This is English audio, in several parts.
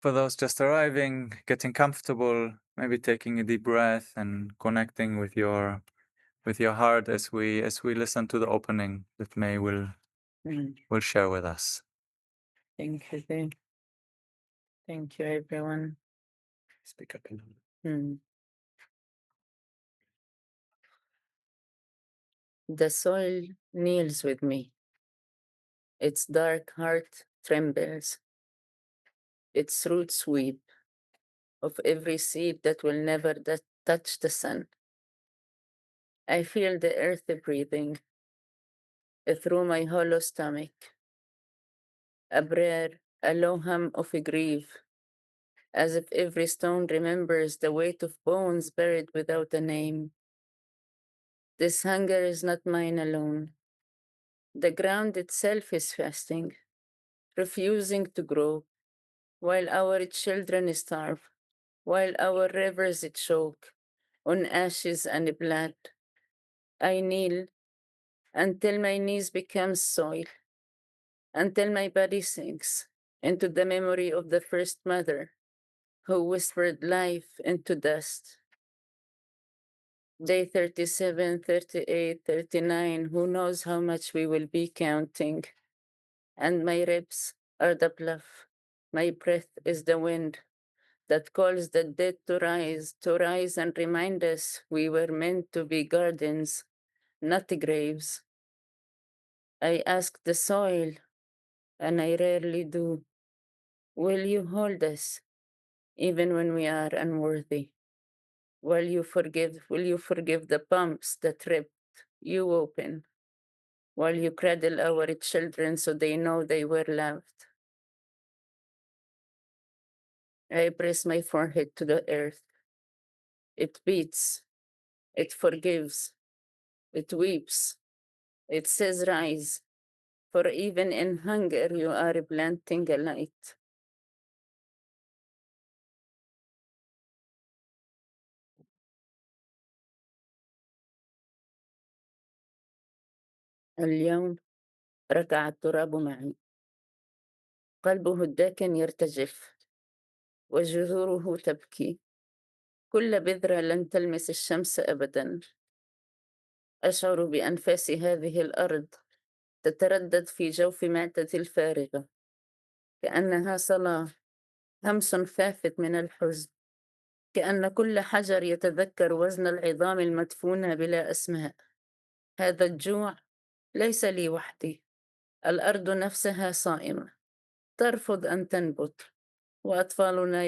for those just arriving, getting comfortable, maybe taking a deep breath and connecting with your heart as we listen to the opening that May will share with us. Thank you, Dave. Thank you, everyone. Speak up. The soil kneels with me. Its dark heart trembles. Its roots weep of every seed that will never touch the sun. I feel the earth breathing through my hollow stomach, a prayer, a low hum of grief, as if every stone remembers the weight of bones buried without a name. This hunger is not mine alone. The ground itself is fasting, refusing to grow, while our children starve, while our rivers choke on ashes and blood. I kneel until my knees become soil, until my body sinks into the memory of the first mother who whispered life into dust. Day 37, 38, 39, who knows how much we will be counting. And my ribs are the bluff. My breath is the wind that calls the dead to rise and remind us we were meant to be gardens, not graves. I ask the soil, and I rarely do, will you hold us, even when we are unworthy? Will you forgive the pumps that ripped you open? While you cradle our children so they know they were loved? I press my forehead to the earth. It beats, it forgives, it weeps, it says rise, for even in hunger you are planting a light. اليوم ركع التراب معي، قلبه الداكن يرتجف وجذوره تبكي، كل بذرة لن تلمس الشمس أبدا. أشعر بأنفاس هذه الأرض تتردد في جوف معدتي الفارغة، كأنها صلاة، همس خافت من الحزن، كأن كل حجر يتذكر وزن العظام المدفونة بلا أسماء. هذا الجوع ليس لي وحدي، الأرض نفسها صائمة، ترفض أن تنبت، وأطفالنا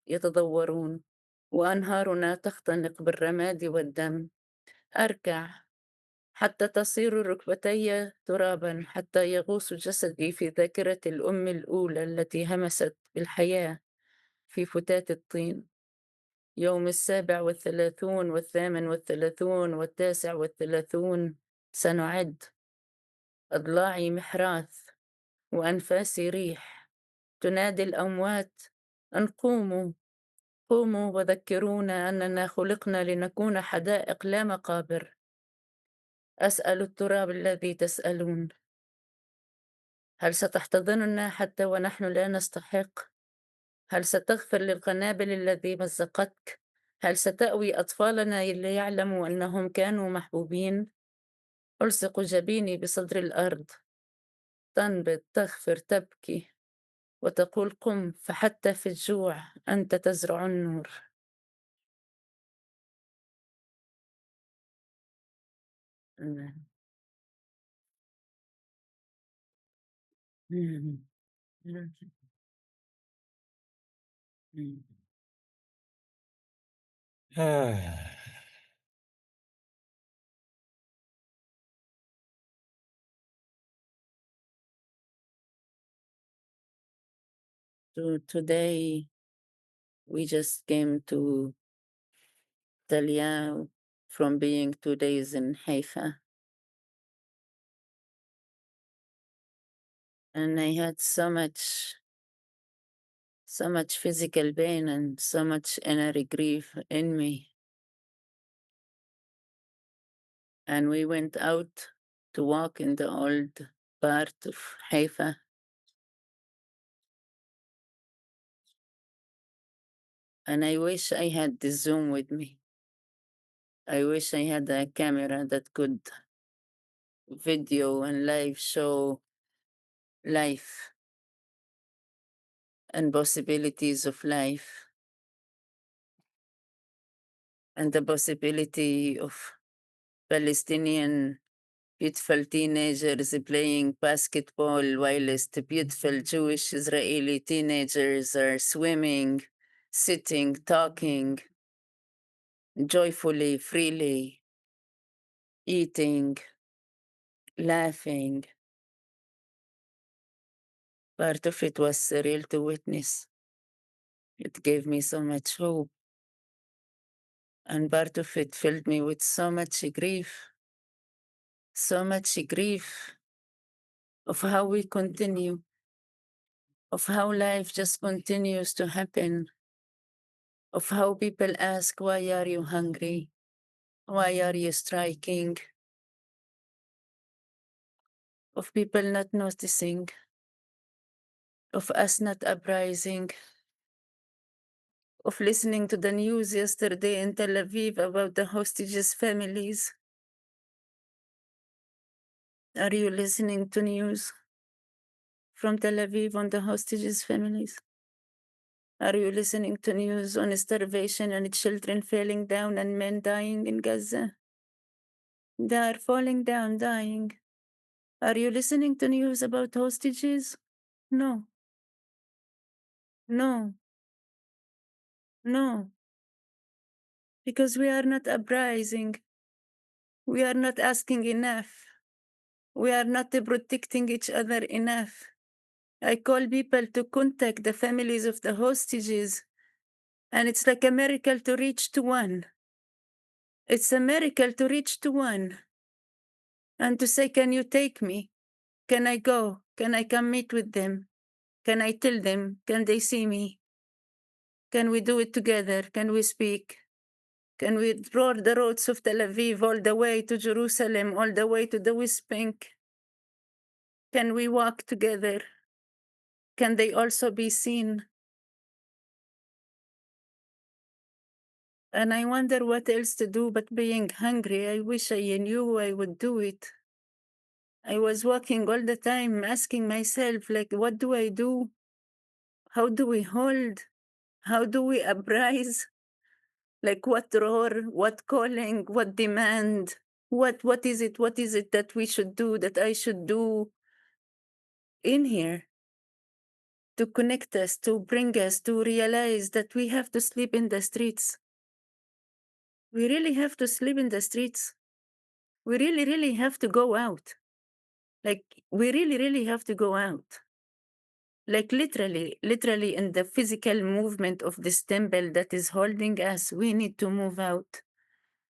يتضورون، وأنهارنا تختنق بالرماد والدم. أركع حتى تصير ركبتي ترابا، حتى يغوص جسدي في ذاكرة الأم الأولى التي همست بالحياة في فتات الطين. يوم 37 و38 و39 سنعد. أضلاعي محراث وأنفاسي ريح تنادي الأموات أن قوموا، قوموا وذكرونا أننا خلقنا لنكون حدائق لا مقابر. أسأل التراب الذي تسألون، هل ستحتضننا حتى ونحن لا نستحق؟ هل ستغفر للقنابل الذي مزقتك؟ هل ستأوي أطفالنا ليعلموا أنهم كانوا محبوبين؟ ألصق جبيني بصدر الأرض، تنبض، تغفر، تبكي، وتقول قم، فحتى في الجوع أنت تزرع النور. So today we just came to Talia from being 2 days in Haifa. And I had so much physical pain and so much inner grief in me. And we went out to walk in the old part of Haifa. And I wish I had the Zoom with me. I wish I had a camera that could video and live show life and possibilities of life and the possibility of Palestinian beautiful teenagers playing basketball whilst the beautiful Jewish Israeli teenagers are swimming, sitting, talking joyfully, freely, eating, laughing. Part of it was surreal to witness. It gave me so much hope. And part of it filled me with so much grief of how we continue, of how life just continues to happen, of how people ask, why are you hungry? Why are you striking? Of people not noticing, of us not uprising, of listening to the news yesterday in Tel Aviv about the hostages' families. Are you listening to news from Tel Aviv on the hostages' families? Are you listening to news on starvation and children falling down and men dying in Gaza? They are falling down, dying. Are you listening to news about hostages? No, no, no. Because we are not uprising. We are not asking enough. We are not protecting each other enough. I call people to contact the families of the hostages, and it's like a miracle to reach to one. It's a miracle to reach to one and to say, can you take me? Can I go? Can I come meet with them? Can I tell them? Can they see me? Can we do it together? Can we speak? Can we roar the roads of Tel Aviv all the way to Jerusalem, all the way to the West Bank? Can we walk together? Can they also be seen? And I wonder what else to do but being hungry. I wish I knew I would do it. I was walking all the time asking myself, like, what do I do? How do we hold? How do we uprise? Like what roar, what calling, what demand? What is it? What is it that we should do, that I should do in here to connect us, to bring us to realize that we have to sleep in the streets? We really have to sleep in the streets. We really, really have to go out. Like, we really, really have to go out. Like, literally in the physical movement of this temple that is holding us, we need to move out.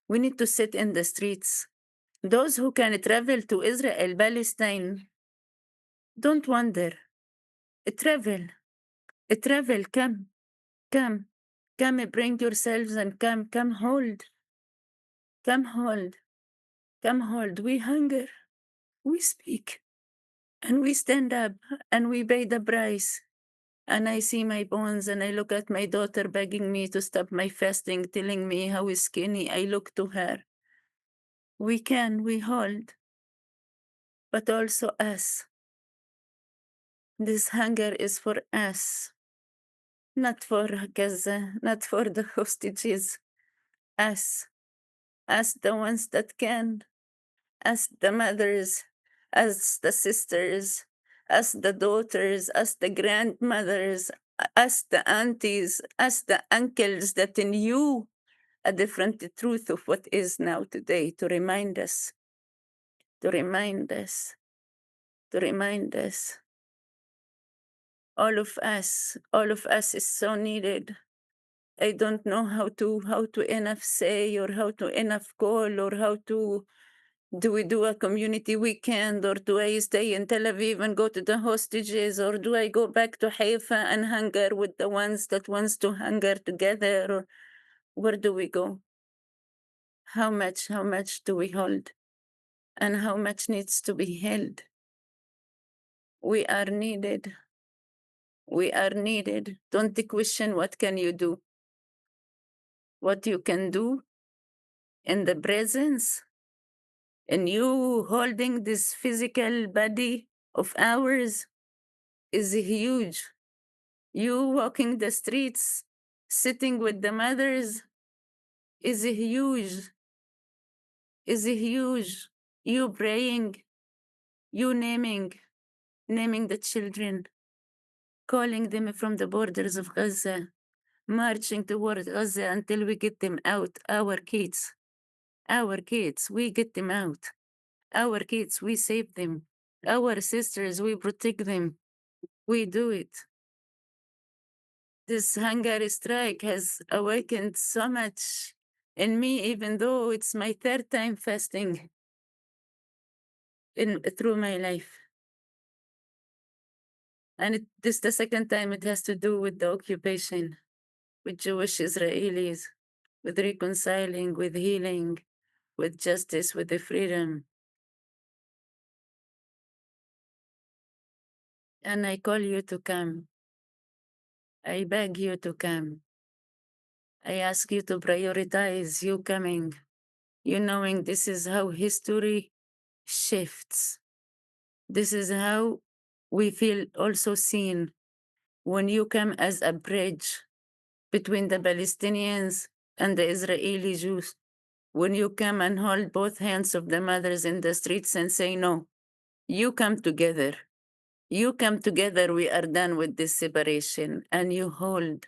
We need to sit in the streets. Those who can travel to Israel, Palestine, don't wonder. Travel, travel, come, bring yourselves and come hold, come hold, come hold. We hunger, we speak, and we stand up, and we pay the price. And I see my bones, and I look at my daughter begging me to stop my fasting, telling me how skinny I look to her. We can, we hold, but also us. This hunger is for us, not for Gaza, not for the hostages. Us, the ones that can, us, the mothers, us, the sisters, us, the daughters, us, the grandmothers, us, the aunties, us, the uncles that knew a different truth of what is now today, to remind us, to remind us, to remind us. All of us is so needed. I don't know how to enough say, or how to enough call, or how to, do we do a community weekend, or do I stay in Tel Aviv and go to the hostages, or do I go back to Haifa and hunger with the ones that wants to hunger together, or where do we go? How much do we hold? And how much needs to be held? We are needed. We are needed. Don't question what can you do. what you can do in the presence, and you holding this physical body of ours is huge. You walking the streets, sitting with the mothers is huge, is huge. You praying, you naming the children, calling them from the borders of Gaza, marching toward Gaza until we get them out, our kids, we get them out. Our kids, we save them. Our sisters, we protect them. We do it. This hunger strike has awakened so much in me, even though it's my third time fasting through my life. And this the second time it has to do with the occupation, with Jewish Israelis, with reconciling, with healing, with justice, with the freedom. And I call you to come. I beg you to come. I ask you to prioritize you coming, you knowing this is how history shifts. This is how we feel also seen when you come as a bridge between the Palestinians and the Israeli Jews. When you come and hold both hands of the mothers in the streets and say, no, you come together. You come together, we are done with this separation, and you hold.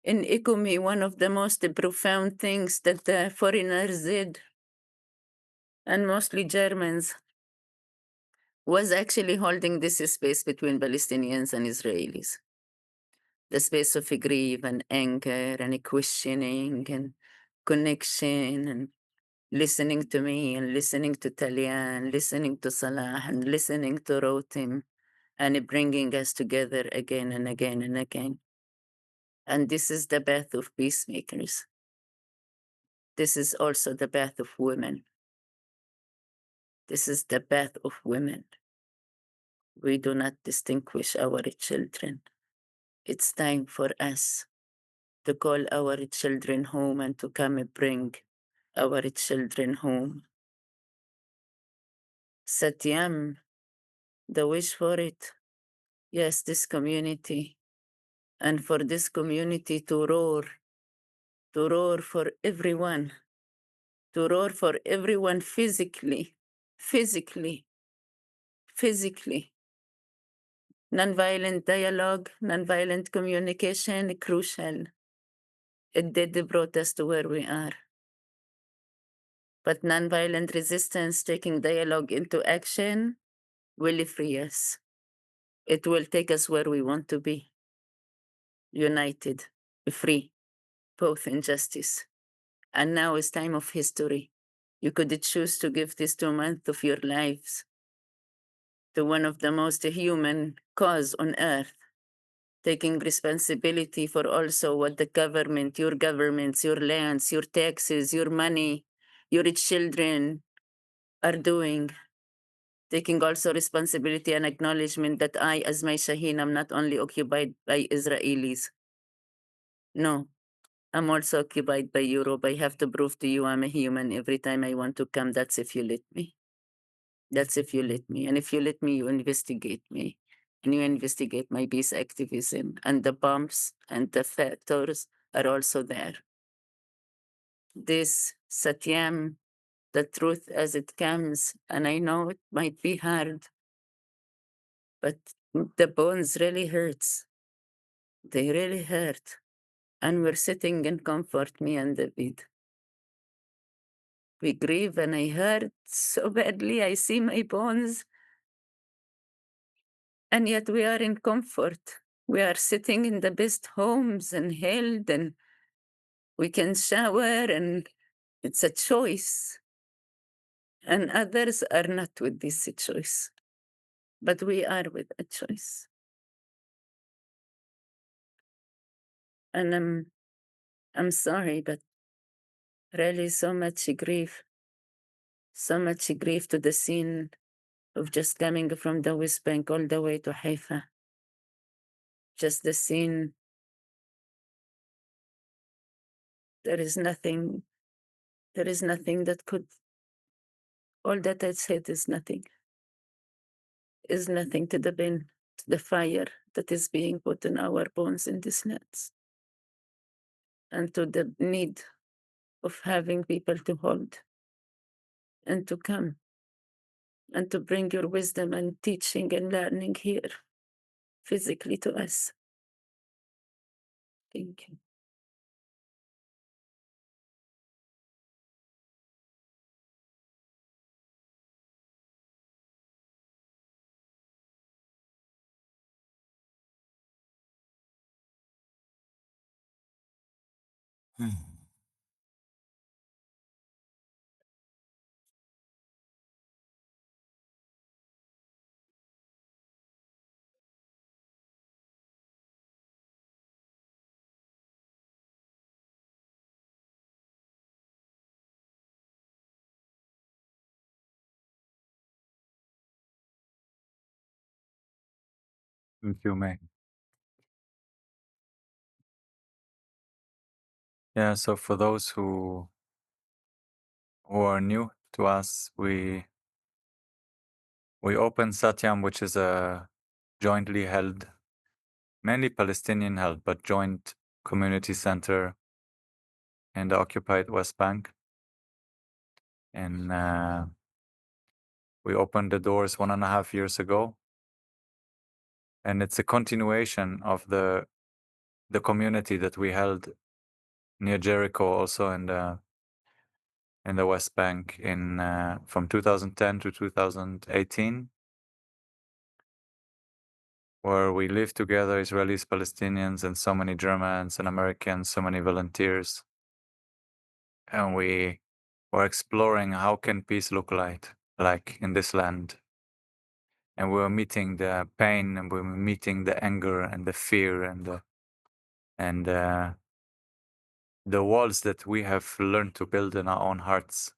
In Ikumi, one of the most profound things that the foreigners did, and mostly Germans, was actually holding this space between Palestinians and Israelis. The space of grief and anger and questioning and connection and listening to me and listening to Talia and listening to Salah and listening to Rotem and bringing us together again and again and again. And this is the path of peacemakers. This is also the path of women. This is the path of women. We do not distinguish our children. It's time for us to call our children home and to come and bring our children home. SATYAM, the wish for it, yes, this community, and for this community to roar for everyone, to roar for everyone physically. Nonviolent dialogue, nonviolent communication, crucial. It did brought us to where we are. But nonviolent resistance, taking dialogue into action, will free us. It will take us where we want to be. United, free, both in justice. And now is time of history. You could choose to give these 2 months of your lives to one of the most human cause on earth, taking responsibility for also what the government, your governments, your lands, your taxes, your money, your children are doing. Taking also responsibility and acknowledgement that I, as my Shaheen, am not only occupied by Israelis. No, I'm also occupied by Europe. I have to prove to you I'm a human every time I want to come. That's if you let me. That's if you let me. And if you let me, you investigate me. And you investigate my peace activism. And the bombs and the factors are also there. This Satyam, the truth as it comes, and I know it might be hard, but the bones really hurts. They really hurt. And we're sitting in comfort, me and David. We grieve and I hurt so badly. I see my bones. And yet we are in comfort. We are sitting in the best homes and held, and we can shower, and it's a choice. And others are not with this choice. But we are with a choice. And I'm sorry, but really so much grief to the scene of just coming from the West Bank all the way to Haifa. Just the scene There is nothing that could, all that I said is nothing to the fire that is being put in our bones in these nets, and to the need of having people to hold and to come and to bring your wisdom and teaching and learning here physically to us. Thank you. If you may. Yeah, so for those who are new to us, we opened SATYAM, which is a jointly held, mainly Palestinian held, but joint community center in the occupied West Bank. And we opened the doors 1.5 years ago. And it's a continuation of the community that we held near Jericho, also in the West Bank in from 2010 to 2018, where we lived together, Israelis, Palestinians, and so many Germans and Americans, so many volunteers. And we were exploring how can peace look like in this land. And we were meeting the pain, and we were meeting the anger and the fear and the walls that we have learned to build in our own hearts.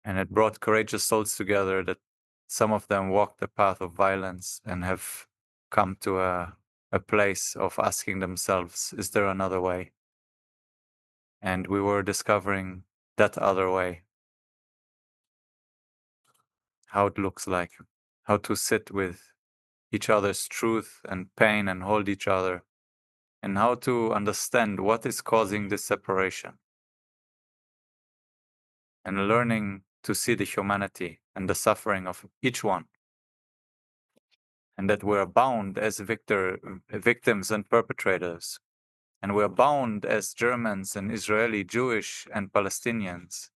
And it brought courageous souls together that some of them walked the path of violence and have come to a place of asking themselves, is there another way? And we were discovering that other way, how it looks like, how to sit with each other's truth and pain and hold each other, and how to understand what is causing this separation, and learning to see the humanity and the suffering of each one, and that we're bound as victims and perpetrators, and we're bound as Germans and Israeli, Jewish and Palestinians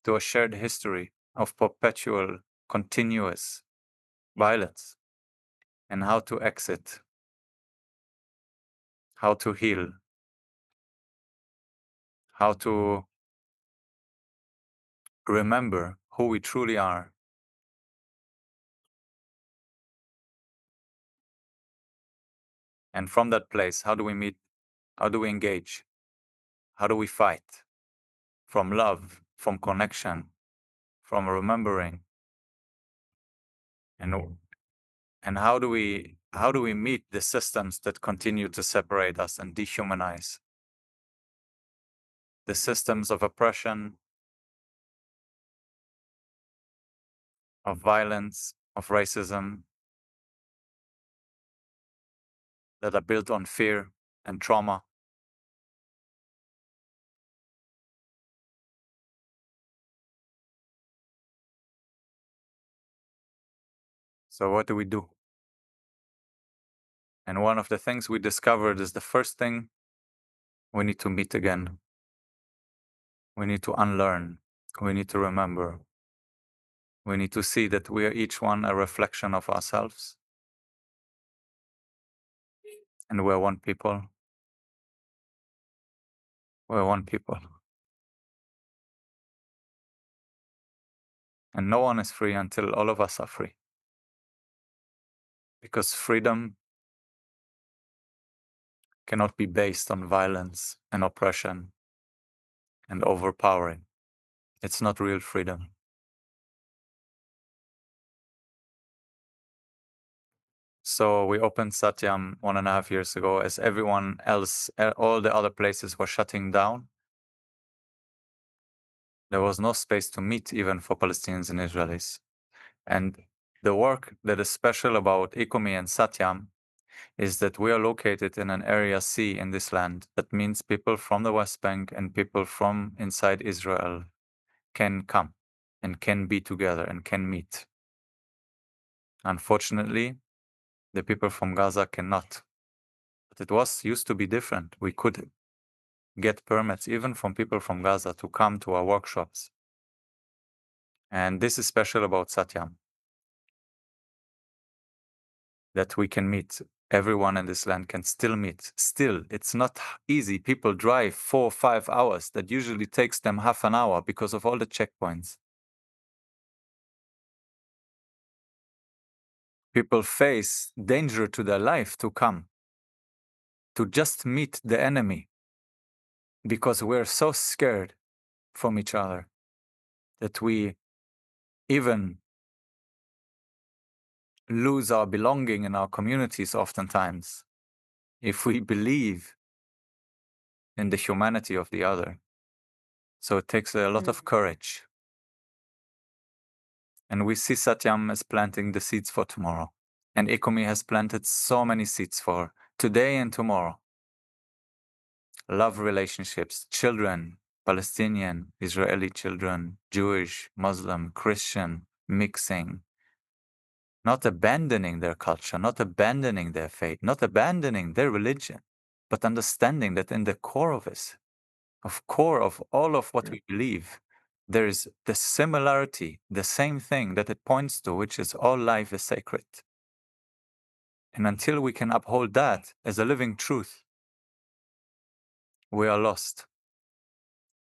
to a shared history of perpetual, continuous violence, and how to exit, how to heal, how to remember who we truly are. And from that place, how do we meet? How do we engage? How do we fight? From love, from connection, from remembering. And how do we meet the systems that continue to separate us and dehumanize? The systems of oppression, of violence, of racism that are built on fear and trauma. So what do we do? And one of the things we discovered is the first thing, we need to meet again. We need to unlearn. We need to remember. We need to see that we are each one a reflection of ourselves. And we're one people. We're one people. And no one is free until all of us are free. Because freedom cannot be based on violence and oppression and overpowering. It's not real freedom. So we opened SATYAM 1.5 years ago as everyone else, all the other places were shutting down. There was no space to meet even for Palestinians and Israelis. And the work that is special about ICOMI and SATYAM is that we are located in an area C in this land. That means people from the West Bank and people from inside Israel can come and can be together and can meet. Unfortunately, the people from Gaza cannot. But it used to be different. We could get permits even from people from Gaza to come to our workshops. And this is special about SATYAM, that we can meet. Everyone in this land can still meet. Still, it's not easy. People drive 4 or 5 hours. That usually takes them half an hour because of all the checkpoints. People face danger to their life to come, to just meet the enemy, because we're so scared from each other that we even lose our belonging in our communities oftentimes if we believe in the humanity of the other. So it takes a lot of courage. And we see SATYAM as planting the seeds for tomorrow. And ICOMI has planted so many seeds for today and tomorrow. Love relationships, children, Palestinian, Israeli children, Jewish, Muslim, Christian, mixing. Not abandoning their culture, not abandoning their faith, not abandoning their religion, but understanding that in the core of it, core of all of what we believe, there is the similarity, the same thing that it points to, which is all life is sacred. And until we can uphold that as a living truth, we are lost.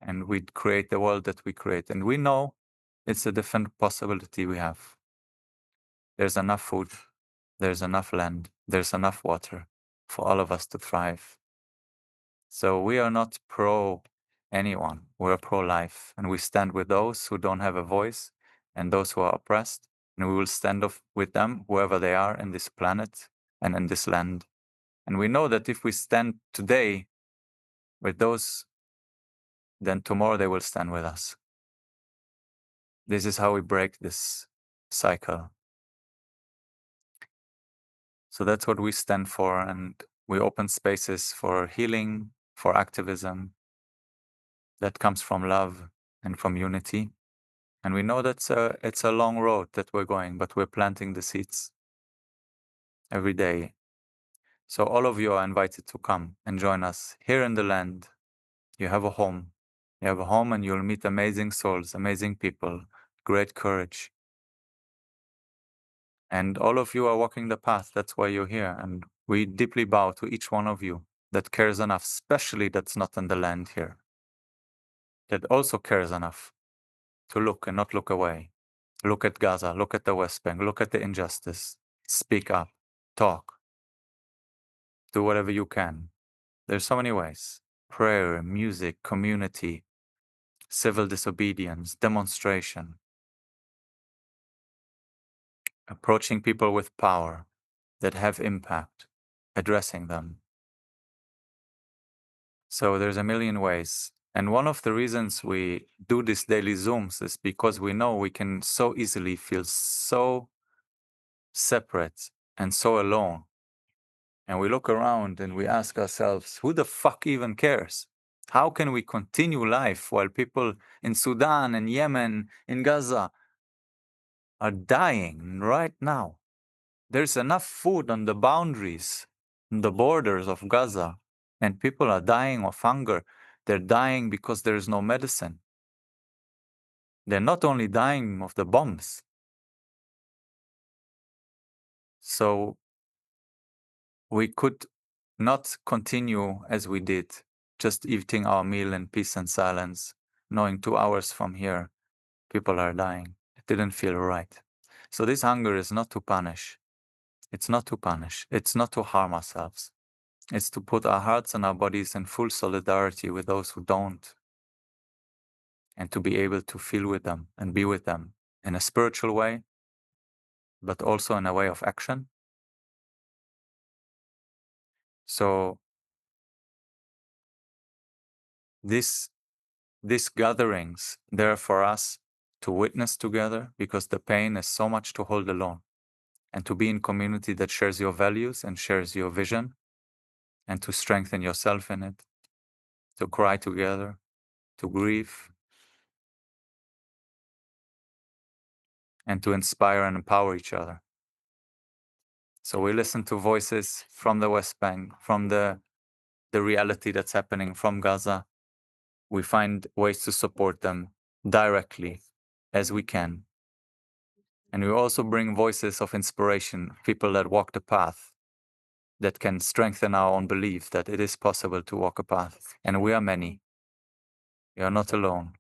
And we create the world that we create. And we know it's a different possibility we have. There's enough food, there's enough land, there's enough water for all of us to thrive. So we are not pro anyone, we're pro-life, and we stand with those who don't have a voice and those who are oppressed, and we will stand up with them, whoever they are in this planet and in this land. And we know that if we stand today with those, then tomorrow they will stand with us. This is how we break this cycle. So that's what we stand for, and we open spaces for healing, for activism that comes from love and from unity. And we know that it's a long road that we're going, but we're planting the seeds every day. So all of you are invited to come and join us here in the land. You have a home. You have a home and you'll meet amazing souls, amazing people, great courage. And all of you are walking the path. That's why you're here. And we deeply bow to each one of you that cares enough, especially that's not in the land here, that also cares enough to look and not look away. Look at Gaza, look at the West Bank, look at the injustice. Speak up, talk, do whatever you can. There's so many ways. Prayer, music, community, civil disobedience, demonstration, approaching people with power that have impact, addressing them. So there's a million ways. And one of the reasons we do these daily Zooms is because we know we can so easily feel so separate and so alone. And we look around and we ask ourselves, who the fuck even cares? How can we continue life while people in Sudan and Yemen, in Gaza, are dying right now? There's enough food on the boundaries, on the borders of Gaza, and people are dying of hunger. They're dying because there is no medicine. They're not only dying of the bombs. So we could not continue as we did, just eating our meal in peace and silence, knowing 2 hours from here, people are dying. It didn't feel right. So this hunger is not to punish. It's not to punish. It's not to harm ourselves. It's to put our hearts and our bodies in full solidarity with those who don't, and to be able to feel with them and be with them in a spiritual way, but also in a way of action, So these gatherings, they're for us to witness together, because the pain is so much to hold alone, and to be in community that shares your values and shares your vision, and to strengthen yourself in it, to cry together, to grieve, and to inspire and empower each other. So we listen to voices from the West Bank, from the reality that's happening from Gaza. We find ways to support them directly as we can. And we also bring voices of inspiration, people that walk the path, that can strengthen our own belief that it is possible to walk a path. And we are many. We are not alone.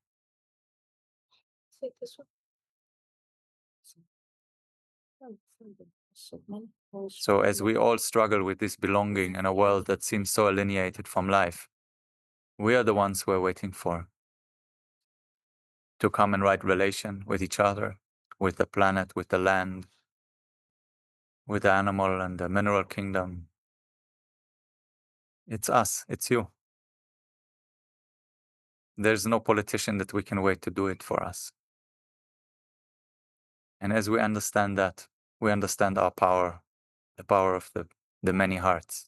So as we all struggle with this belonging in a world that seems so alienated from life, we are the ones we're waiting for, to come in right relation with each other, with the planet, with the land, with the animal and the mineral kingdom. It's us, it's you. There's no politician that we can wait to do it for us. And as we understand that, we understand our power, the power of the many hearts.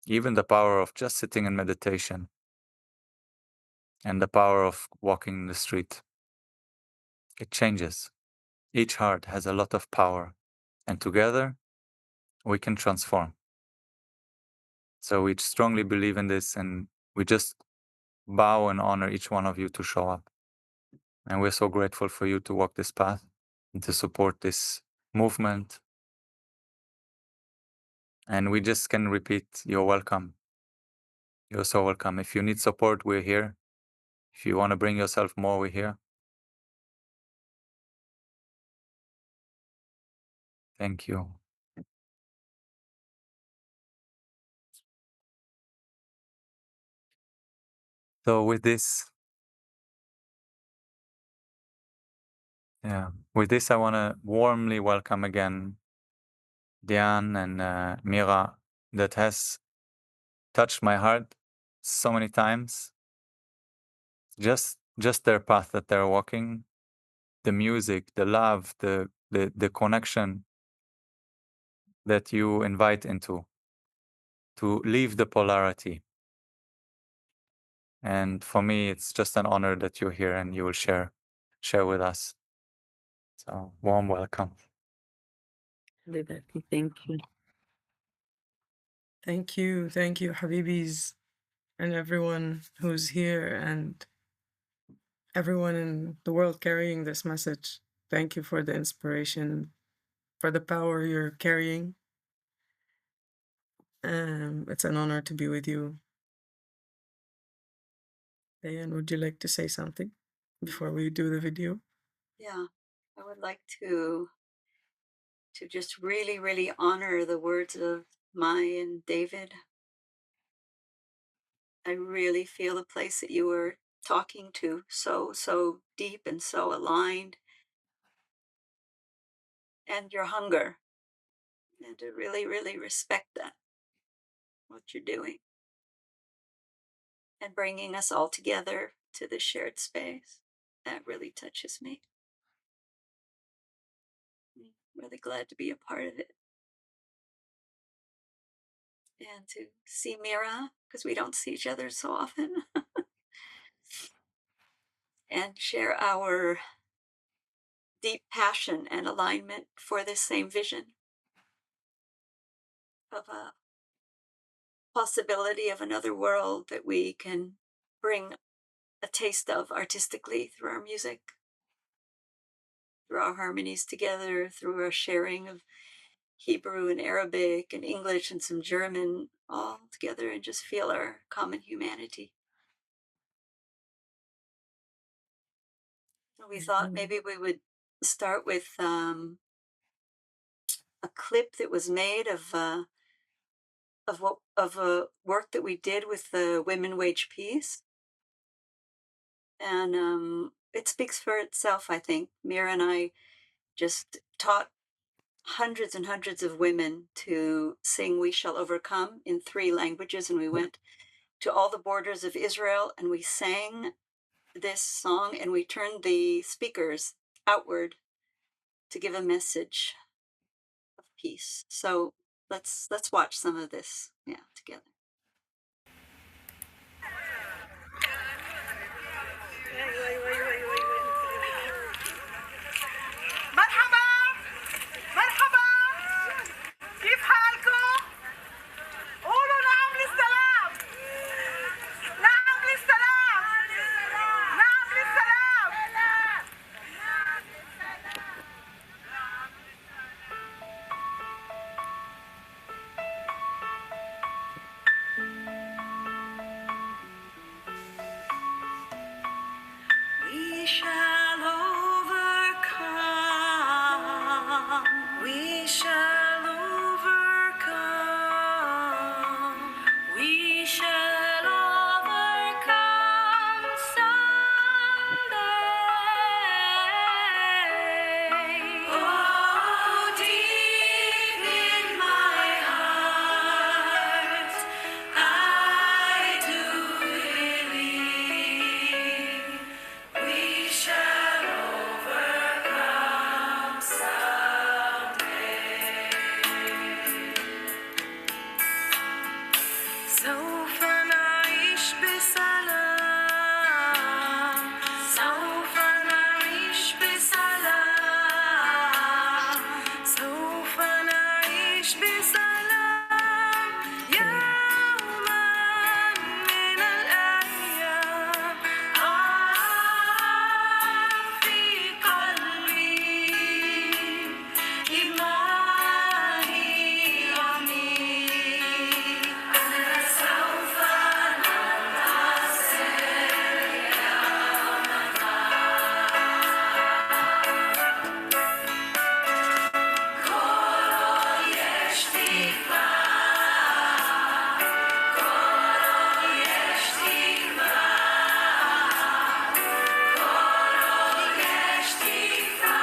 Even the power of just sitting in meditation, and the power of walking in the street. It changes. Each heart has a lot of power, and together we can transform. So we strongly believe in this, and we just bow and honor each one of you to show up. And we're so grateful for you to walk this path and to support this movement. And we just can repeat, you're welcome. You're so welcome. If you need support, we're here. If you want to bring yourself more, we're here. Thank you. So with this, I want to warmly welcome again Diane and Meera, that has touched my heart so many times. Just their path that they're walking, the music, the love, the connection that you invite into, to leave the polarity. And for me, it's just an honor that you're here and you will share with us. So warm welcome. Liberty, thank you. Thank you, Habibis, and everyone who's here, and everyone in the world carrying this message. Thank you for the inspiration, for the power you're carrying. It's an honor to be with you. Diane, would you like to say something before we do the video? Yeah, I would like to just really honor the words of Mai and David. I really feel the place that you were talking to, so deep and so aligned, and your hunger, and to really respect that, what you're doing, and bringing us all together to this shared space. That really touches me. I'm really glad to be a part of it. And to see Meera, because we don't see each other so often, and share our deep passion and alignment for this same vision of a possibility of another world that we can bring a taste of artistically through our music, through our harmonies together, through our sharing of Hebrew and Arabic and English and some German all together, and just feel our common humanity. So we thought maybe we would start with a clip that was made of a work that we did with the Women Wage Peace. And it speaks for itself, I think. Meera and I just taught hundreds and hundreds of women to sing We Shall Overcome in 3 languages. And we went to all the borders of Israel and we sang this song and we turned the speakers outward to give a message of peace. So let's watch some of this, together. مرحبا مرحبا كيف حالكم؟ قولوا نعم للسلام نعم للسلام نعم للسلام We shall overcome. We shall overcome. We shall overcome someday. Oh, deep in my heart, I do believe we shall overcome someday. سوف نعيش بسلام سوف نعيش بسلام سوف نعيش بسلام يوما من الأيام في قلبي إيماني عميق أنا سوف ننتصر كل يشتكى كل يشتكى كل يشتكى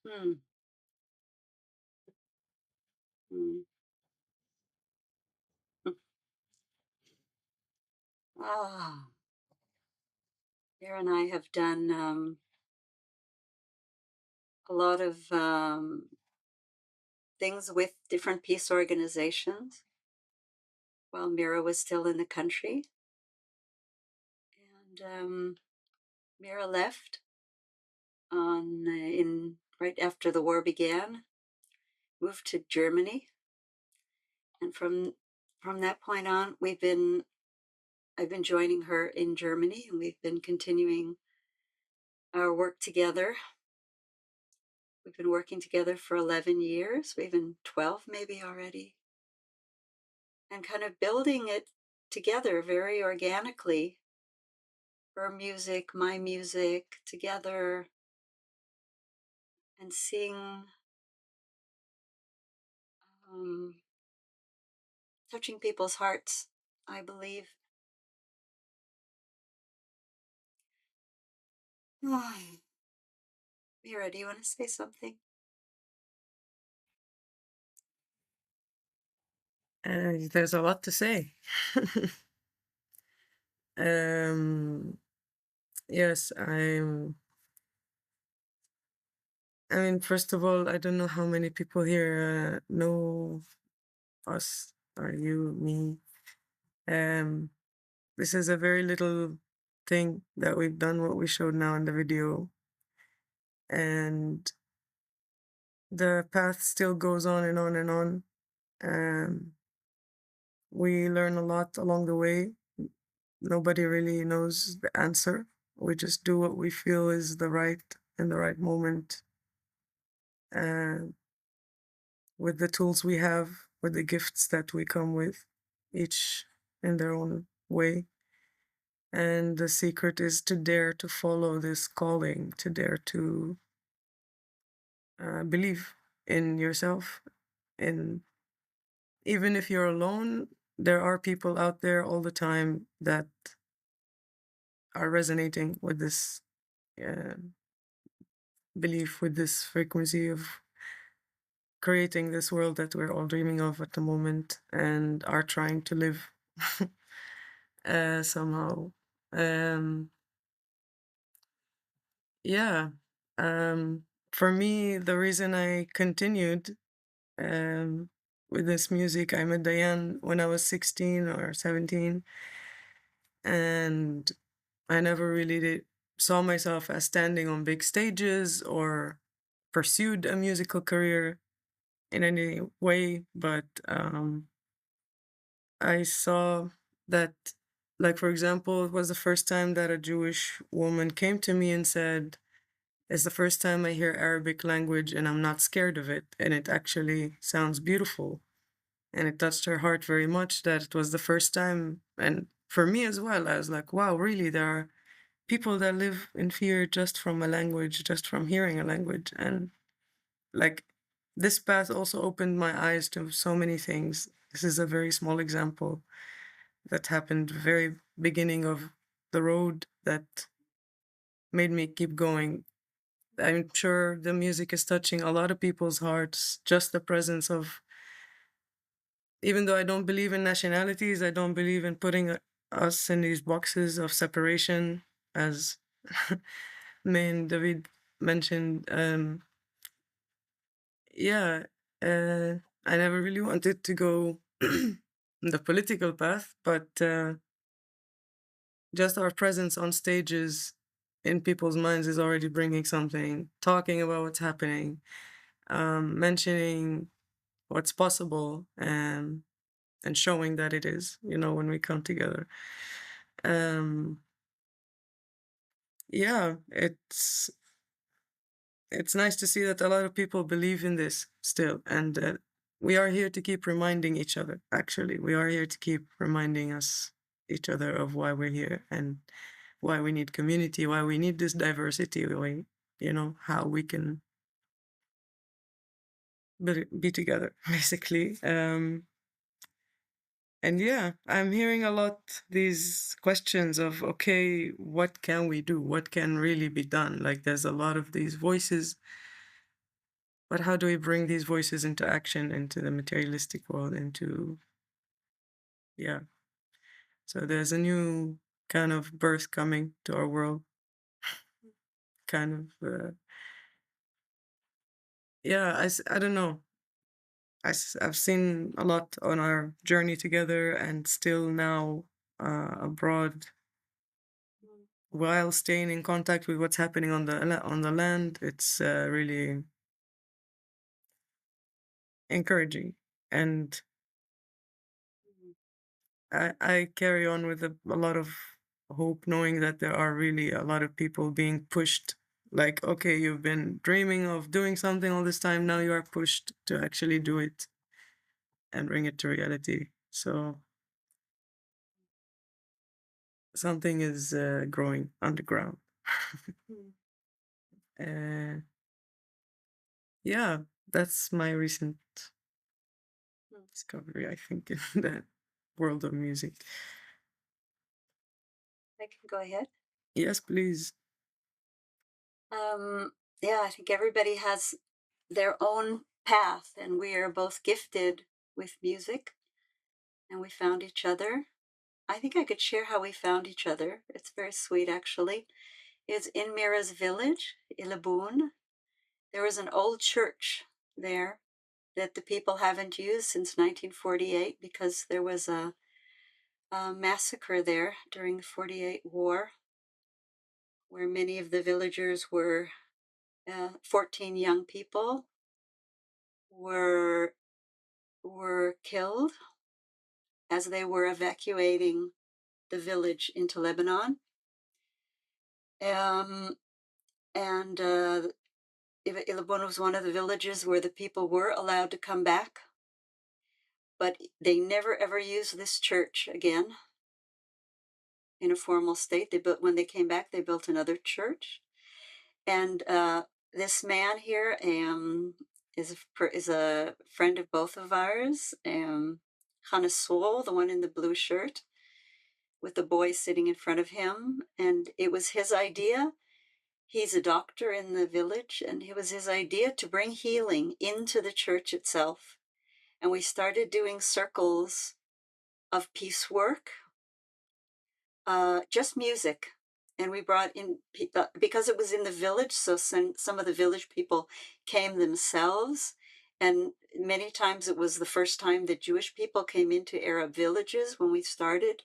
Hmm. Hmm. Ah, Sarah and I have done a lot of things with different peace organizations. while Meera was still in the country. And Meera left right after the war began, moved to Germany, and from that point on, I've been joining her in Germany, and we've been continuing our work together. We've been working together for 11 years, even 12 maybe already, and kind of building it together very organically. Her music, my music together, and seeing, touching people's hearts, I believe. Meera, do you want to say something? There's a lot to say. Yes, I mean, first of all, I don't know how many people here know us, or you, me. This is a very little thing that we've done, what we showed now in the video. And the path still goes on and on and on. We learn a lot along the way. Nobody really knows the answer. We just do what we feel is the right in the right moment. With the tools we have, with the gifts that we come with, each in their own way. And the secret is to dare to follow this calling, to dare to believe in yourself. And even if you're alone, there are people out there all the time that are resonating with this belief, with this frequency of creating this world that we're all dreaming of at the moment and are trying to live somehow. Yeah. For me, the reason I continued with this music, I met Diane when I was 16 or 17, and I never really saw myself as standing on big stages or pursued a musical career in any way, but I saw that, like, for example, it was the first time that a Jewish woman came to me and said, it's the first time I hear Arabic language and I'm not scared of it, and it actually sounds beautiful. And it touched her heart very much that it was the first time. And for me as well, I was like, wow, really, there are people that live in fear just from a language, just from hearing a language. And like, this path also opened my eyes to so many things. This is a very small example that happened very beginning of the road that made me keep going. I'm sure the music is touching a lot of people's hearts. Just the presence of, even though I don't believe in nationalities, I don't believe in putting us in these boxes of separation, as May and David mentioned. Yeah, I never really wanted to go the political path, but just our presence on stages in people's minds is already bringing something, talking about what's happening, mentioning what's possible, and showing that it is, when we come together. Yeah, it's nice to see that a lot of people believe in this still, and we are here to keep reminding each other. Actually, we are here to keep reminding each other of why we're here and why we need community, why we need this diversity, why, how we can be together, basically. And yeah, I'm hearing a lot these questions of, okay, what can we do? What can really be done? Like, there's a lot of these voices, but how do we bring these voices into action, into the materialistic world, yeah. So there's a new kind of birth coming to our world, kind of, yeah, I don't know. I've seen a lot on our journey together, and still now abroad, while staying in contact with what's happening on the land. It's really encouraging, and I carry on with a lot of hope, knowing that there are really a lot of people being pushed. Like, okay, you've been dreaming of doing something all this time, now you are pushed to actually do it and bring it to reality. So something is growing underground. Yeah, that's my recent discovery, I think, in that world of music. I can go ahead. Yes, please. Yeah, I think everybody has their own path, and we are both gifted with music, and we found each other. I think I could share how we found each other. It's very sweet, actually. It's in Meera's village, Eilabouni. There was an old church there that the people haven't used since 1948 because there was a massacre there during the 48 war, where many of the villagers were 14 young people were killed as they were evacuating the village into Lebanon. And Eilabouni was one of the villages where the people were allowed to come back, but they never ever used this church again in a formal state. When they came back, they built another church. And this man here is a friend of both of ours, Hannah Soul, the one in the blue shirt, with the boy sitting in front of him. And it was his idea. He's a doctor in the village, and it was his idea to bring healing into the church itself. And we started doing circles of peace work, just music. And we brought in, because it was in the village, so some of the village people came themselves. And many times it was the first time that Jewish people came into Arab villages when we started.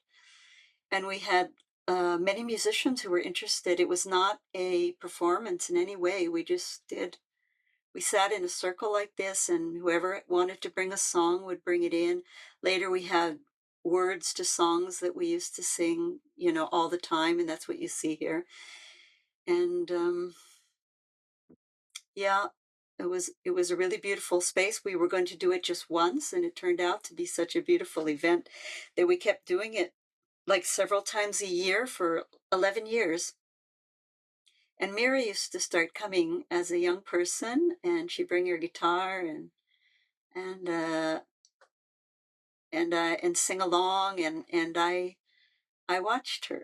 And we had many musicians who were interested. It was not a performance in any way. We sat in a circle like this, and whoever wanted to bring a song would bring it in. Later we had words to songs that we used to sing, all the time, and that's what you see here. And yeah, it was a really beautiful space. We were going to do it just once, and it turned out to be such a beautiful event that we kept doing it like several times a year for 11 years. And Meera used to start coming as a young person, and she'd bring her guitar and sing along, and I watched her.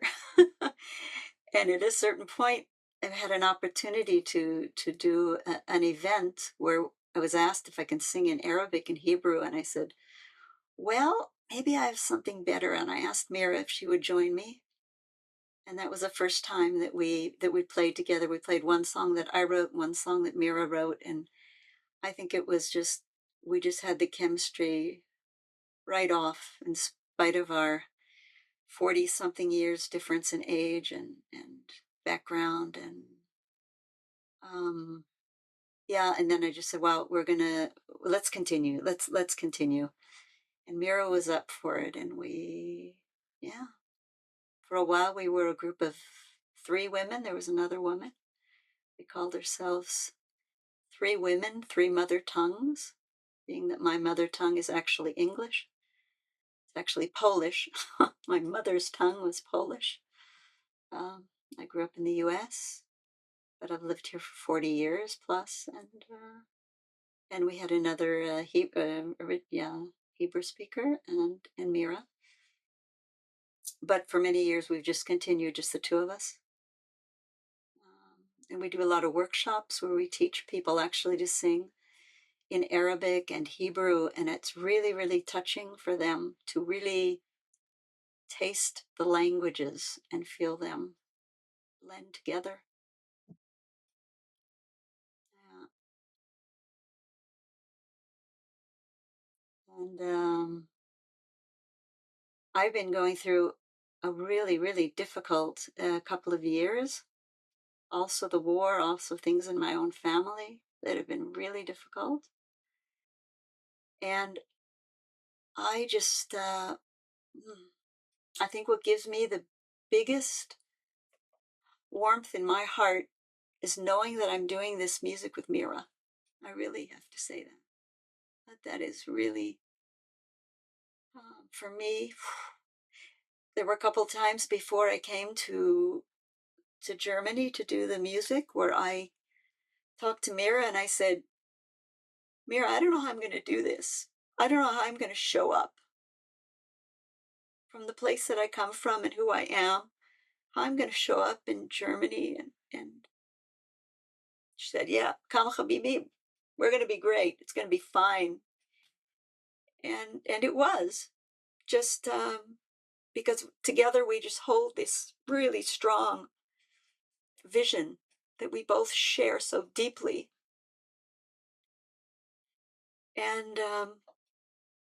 And at a certain point, I had an opportunity to do an event where I was asked if I can sing in Arabic and Hebrew, and I said, well, maybe I have something better. And I asked Meera if she would join me. And that was the first time that we played together. We played one song that I wrote, one song that Meera wrote, and I think it was we just had the chemistry right off, in spite of our 40-something years difference in age and background. And yeah, and then I just said, well, let's continue. Let's continue. And Meera was up for it, and for a while we were a group of 3 women. There was another woman. We called ourselves 3 women, 3 mother tongues, being that my mother tongue is actually English. It's actually Polish. My mother's tongue was Polish. I grew up in the U.S., but I've lived here for 40 years plus, and we had another Hebrew speaker, and Meera. But for many years, we've just continued, just the 2 of us. And we do a lot of workshops where we teach people actually to sing in Arabic and Hebrew, and it's really, really touching for them to really taste the languages and feel them blend together. And I've been going through a really, really difficult couple of years. Also the war, also things in my own family that have been really difficult. And I just, I think what gives me the biggest warmth in my heart is knowing that I'm doing this music with Meera. I really have to say that is really, for me, there were a couple times before I came to Germany to do the music where I talked to Meera and I said, Meera, I don't know how I'm going to do this. I don't know how I'm going to show up from the place that I come from and who I am, how I'm going to show up in Germany. And she said, yeah, come Habibi, we're going to be great. It's going to be fine. And it was just because together we just hold this really strong vision that we both share so deeply. And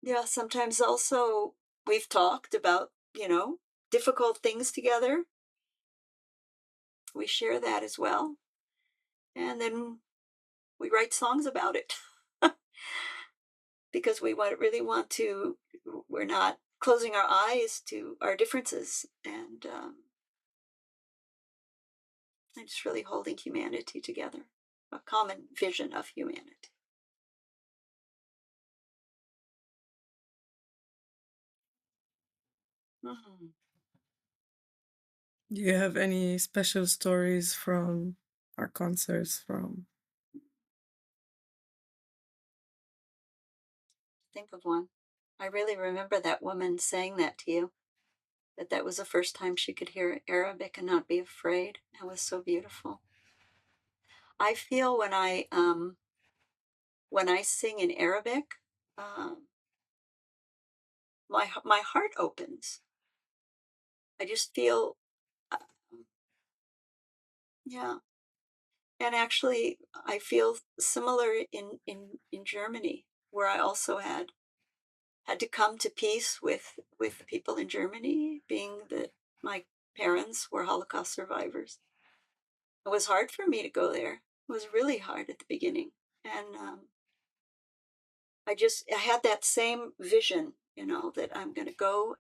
yeah, sometimes also we've talked about, difficult things together. We share that as well. And then we write songs about it because we really want to, we're not closing our eyes to our differences. And just really holding humanity together, a common vision of humanity. Mm-hmm. Do you have any special stories from our concerts from? Think of one. I really remember that woman saying that to you, that was the first time she could hear Arabic and not be afraid. That was so beautiful. I feel when I sing in Arabic, my heart opens. I just feel, yeah. And actually, I feel similar in Germany, where I also had to come to peace with people in Germany, being that my parents were Holocaust survivors. It was hard for me to go there. It was really hard at the beginning. And I had that same vision, that I'm going to go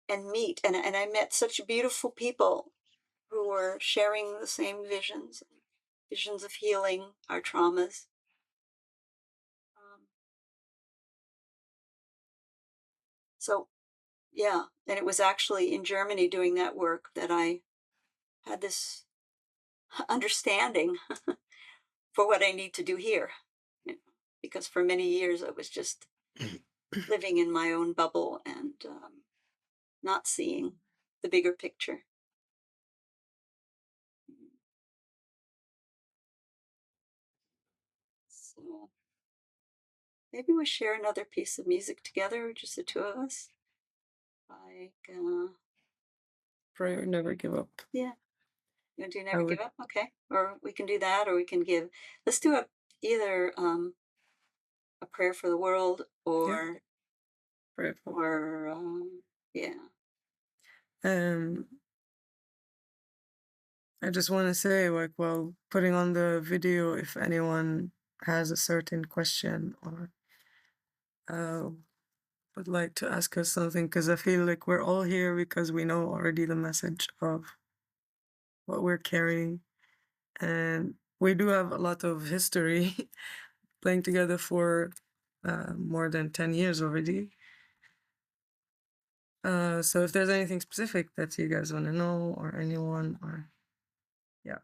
and meet. And I met such beautiful people who were sharing the same visions of healing our traumas. So, yeah. And it was actually in Germany doing that work that I had this understanding for what I need to do here. Because for many years I was just living in my own bubble and not seeing the bigger picture. So maybe we share another piece of music together, just the two of us. Like, Pray or Never Give Up. yeah. You want to do Never Give Up? Okay. Or we can do that, or we can let's do either a prayer for the world or, Pray for. or, yeah. I just want to say, like, while putting on the video, if anyone has a certain question or would like to ask us something, because I feel like we're all here because we know already the message of what we're carrying. And we do have a lot of history playing together for more than 10 years already. So if there's anything specific that you guys want to know or anyone, or yeah.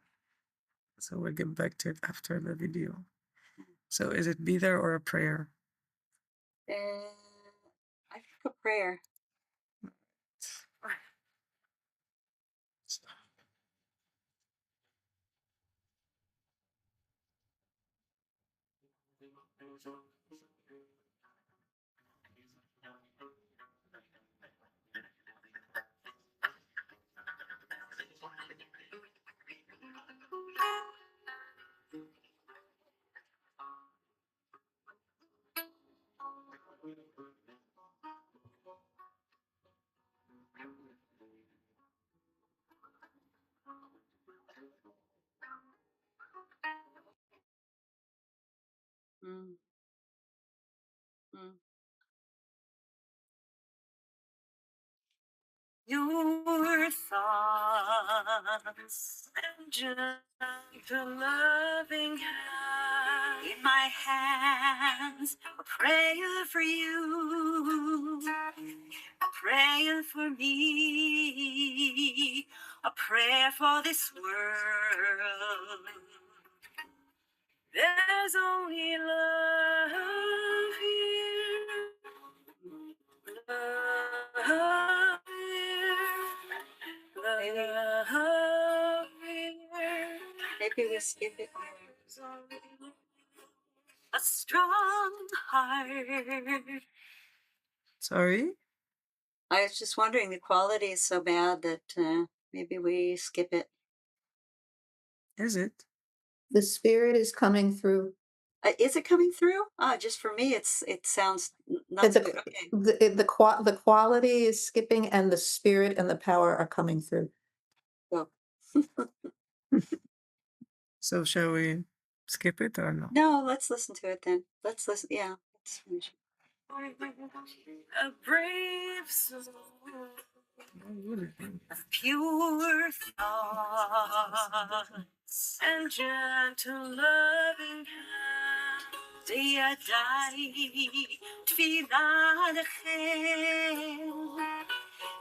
So we'll get back to it after the video. So is it be there or a prayer? I think a prayer. Mm. Mm. Your thoughts and gentle loving hand in my hands, a prayer for you, a prayer for me, a prayer for this world. There's only love here, love here, love here. Maybe we skip it. A strong heart. Sorry? I was just wondering, the quality is so bad that maybe we skip it. Is it? The spirit is coming through. Is it coming through? Just for me, it sounds not And so good. Okay. the quality is skipping, and the spirit and the power are coming through. Well, So shall we skip it or no? no, let's listen to it then. Let's listen. Yeah. Let's finish. A brave soul of pure thoughts and gentle loving hands. Yadai tfilah lechem,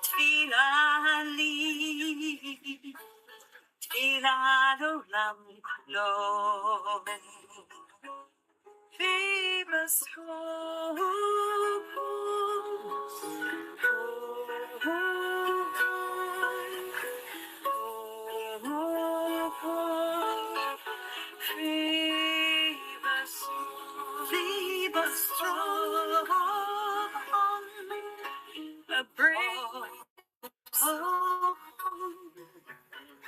tfilah li, tfilah olam kulo. Famous a brave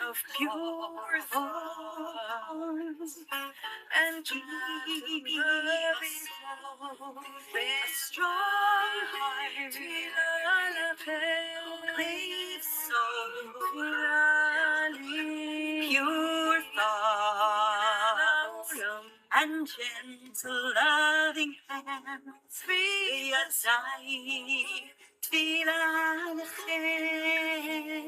of pure thoughts and Jesus, a strong heart, brave soul, pure thoughts and gentle loving hands, free as I. Tfilah lechem,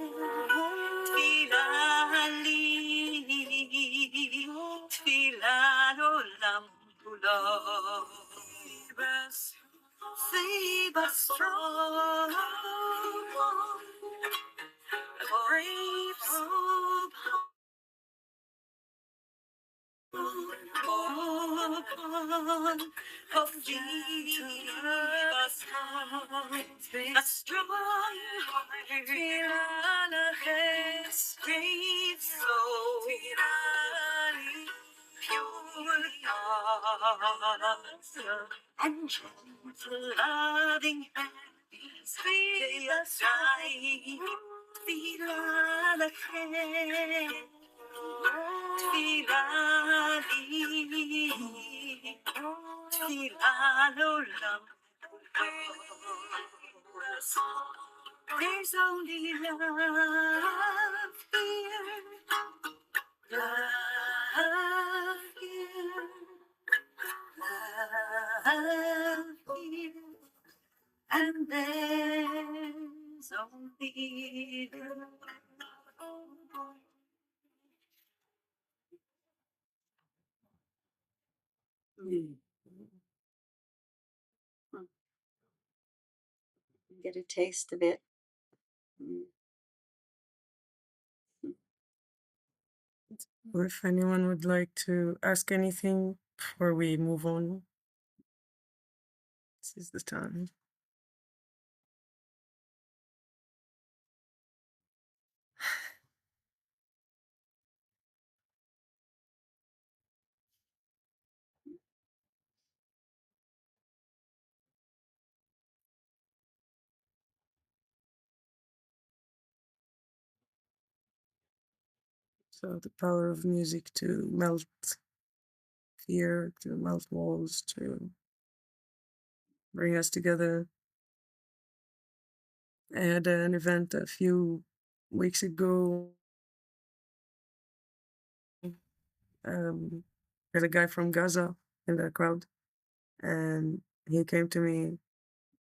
tfilah li, tfilah olam kulo. Save us strong, a brave soul of Jesus, a strong heart, brave soul, pure thoughts, and gentle loving hands, free the sight, tfilah lechem, tfilah li, tfilah olam. There's only love here, love here, love here, and there's only love. Get a taste of it. Or if anyone would like to ask anything before we move on, this is the time. So the power of music to melt fear, to melt walls, to bring us together. I had an event a few weeks ago. There's a guy from Gaza in the crowd. And he came to me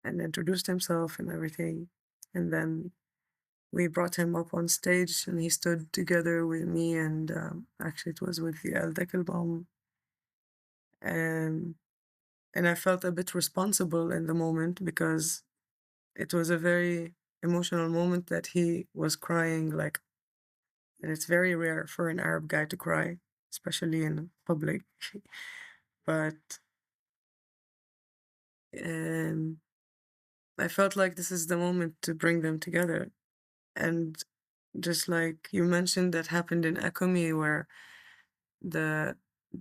and introduced himself and everything. And then we brought him up on stage and he stood together with me, and actually it was with the Eldekelbaum. And I felt a bit responsible in the moment because it was a very emotional moment that he was crying, like, and it's very rare for an Arab guy to cry, especially in public. But I felt like this is the moment to bring them together. And just like you mentioned, that happened in Ekomi, where the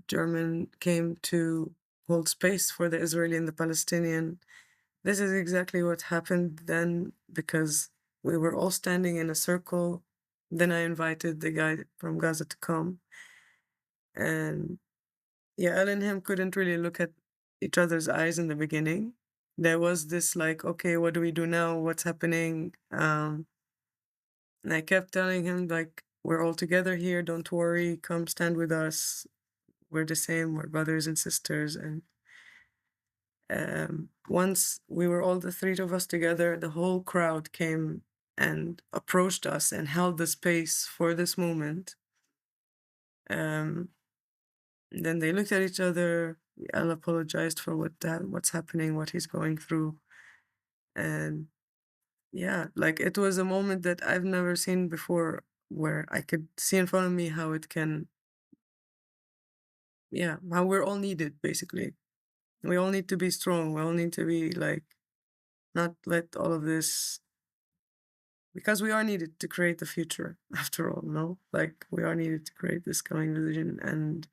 German came to hold space for the Israeli and the Palestinian. This is exactly what happened then, because we were all standing in a circle. Then I invited the guy from Gaza to come. And yeah, Elle and him couldn't really look at each other's eyes in the beginning. There was this like, okay, what do we do now? What's happening? And I kept telling him, like, we're all together here. Don't worry. Come stand with us. We're the same. We're brothers and sisters. And once we were all the three of us together, the whole crowd came and approached us and held the space for this moment. Then they looked at each other. Elle apologized for what's happening, what he's going through. And yeah, like, it was a moment that I've never seen before, where I could see in front of me how it can, yeah, how we're all needed, basically. We all need to be strong. We all need to be like, not let all of this, because we are needed to create the future after all, no? Like, we are needed to create this coming vision, and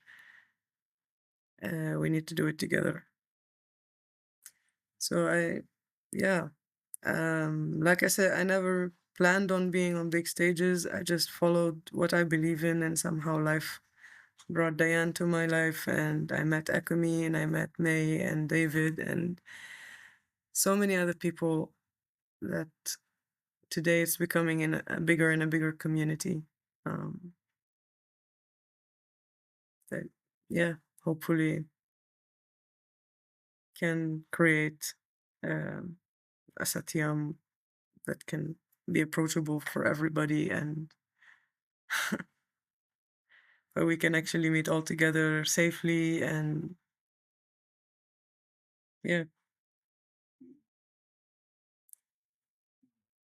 we need to do it together. So yeah, like I said, I never planned on being on big stages. I just followed what I believe in, and somehow life brought Diane to my life, and I met Ekomi, and I met May and David, and so many other people that today it's becoming in a bigger and a bigger community. That, yeah, hopefully can create a SATYAM that can be approachable for everybody, and where we can actually meet all together safely. And yeah,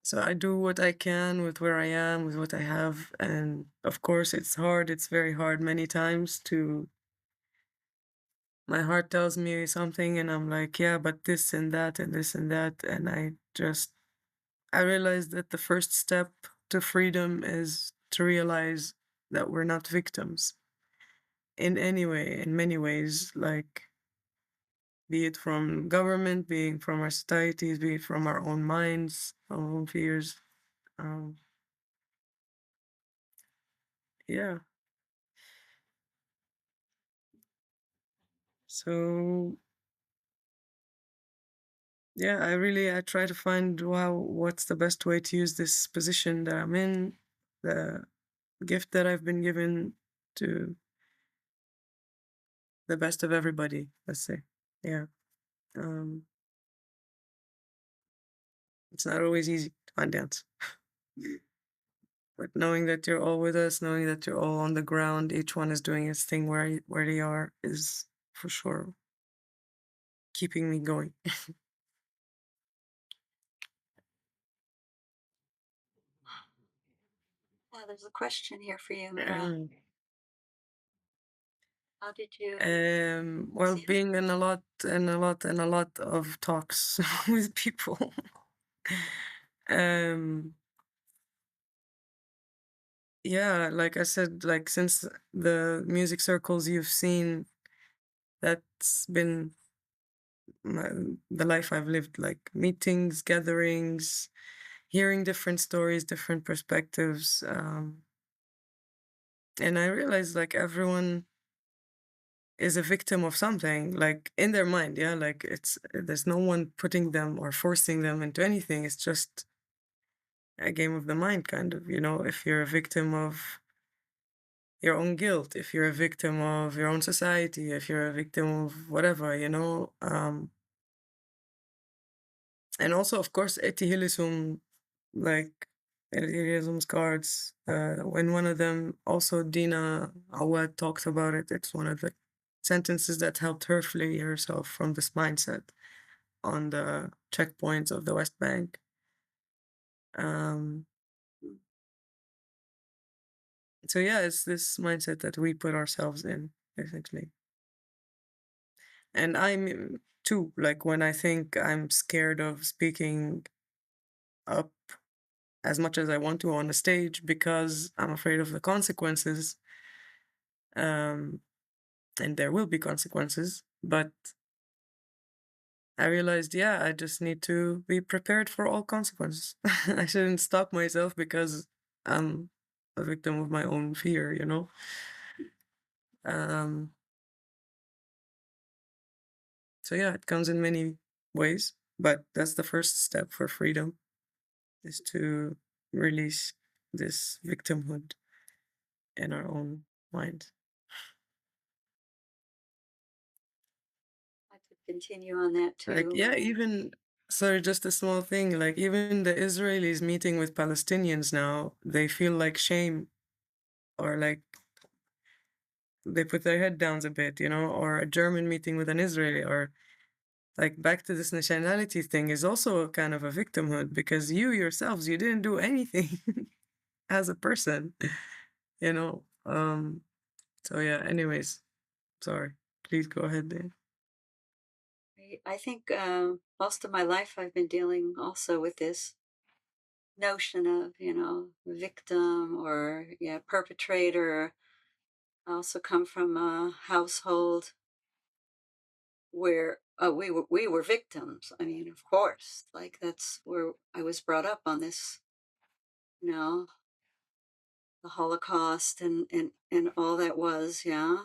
so I do what I can with where I am, with what I have. And of course it's hard, it's very hard many times to, my heart tells me something and I'm like, yeah, but this and that and this and that. And I realized that the first step to freedom is to realize that we're not victims in any way, in many ways, like, be it from government, be it from our societies, be it from our own minds, our own fears. Yeah. So yeah, I try to find, wow, what's the best way to use this position that I'm in, the gift that I've been given, to the best of everybody, let's say. Yeah. It's not always easy to find dance. But knowing that you're all with us, knowing that you're all on the ground, each one is doing its thing where they are, is for sure keeping me going. There's a question here for you, Meera. How did you Well, see it? being in a lot of talks with people. Yeah, like I said, like, since the music circles you've seen, that's been the life I've lived, like meetings, gatherings, hearing different stories, different perspectives. And I realized, like, everyone is a victim of something, like, in their mind. Yeah, like, there's no one putting them or forcing them into anything. It's just a game of the mind, kind of, if you're a victim of your own guilt, if you're a victim of your own society, if you're a victim of whatever, you know. And also, of course, etihilism, like etihilism's cards. When one of them, also Dina Awad talks about it, it's one of the sentences that helped her flee herself from this mindset on the checkpoints of the West Bank. So yeah, it's this mindset that we put ourselves in, basically. And I'm too, like when I think I'm scared of speaking up as much as I want to on a stage because I'm afraid of the consequences. And there will be consequences, but I realized, yeah, I just need to be prepared for all consequences. I shouldn't stop myself because I'm a victim of my own fear, you know? So yeah, it comes in many ways, but that's the first step for freedom, is to release this victimhood in our own mind. I could continue on that Like, too. yeah, even, sorry, just a small thing, like even the Israelis meeting with Palestinians now, they feel like shame, or like they put their head down a bit, you know, or a German meeting with an Israeli, or like back to this nationality thing is also a kind of a victimhood, because you yourselves, you didn't do anything as a person, you know. So yeah, anyways, sorry, please go ahead then. I think most of my life I've been dealing also with this notion of, you know, victim or perpetrator. I also come from a household where we were victims. I mean, of course, like that's where I was brought up on this, you know, the Holocaust and all that was, yeah.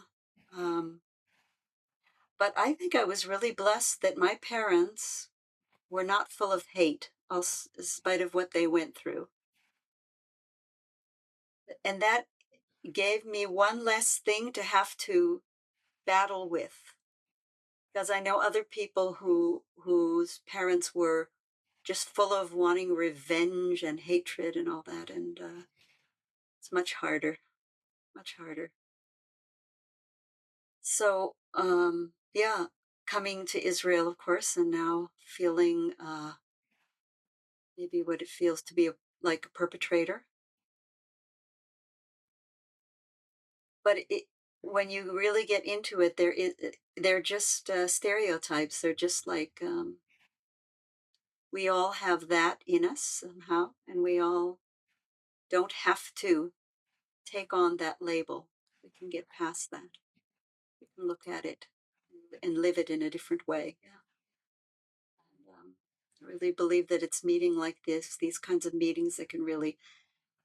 But I think I was really blessed that my parents were not full of hate, in spite of what they went through. And that gave me one less thing to have to battle with. Because I know other people whose parents were just full of wanting revenge and hatred and all that. And it's much harder, much harder. So, yeah, coming to Israel, of course, and now feeling maybe what it feels to be like a perpetrator. But when you really get into it, they're just stereotypes. They're just like we all have that in us somehow, and we all don't have to take on that label. We can get past that. We can look at it and live it in a different way. Yeah. And, I really believe that it's meeting like this, these kinds of meetings that can really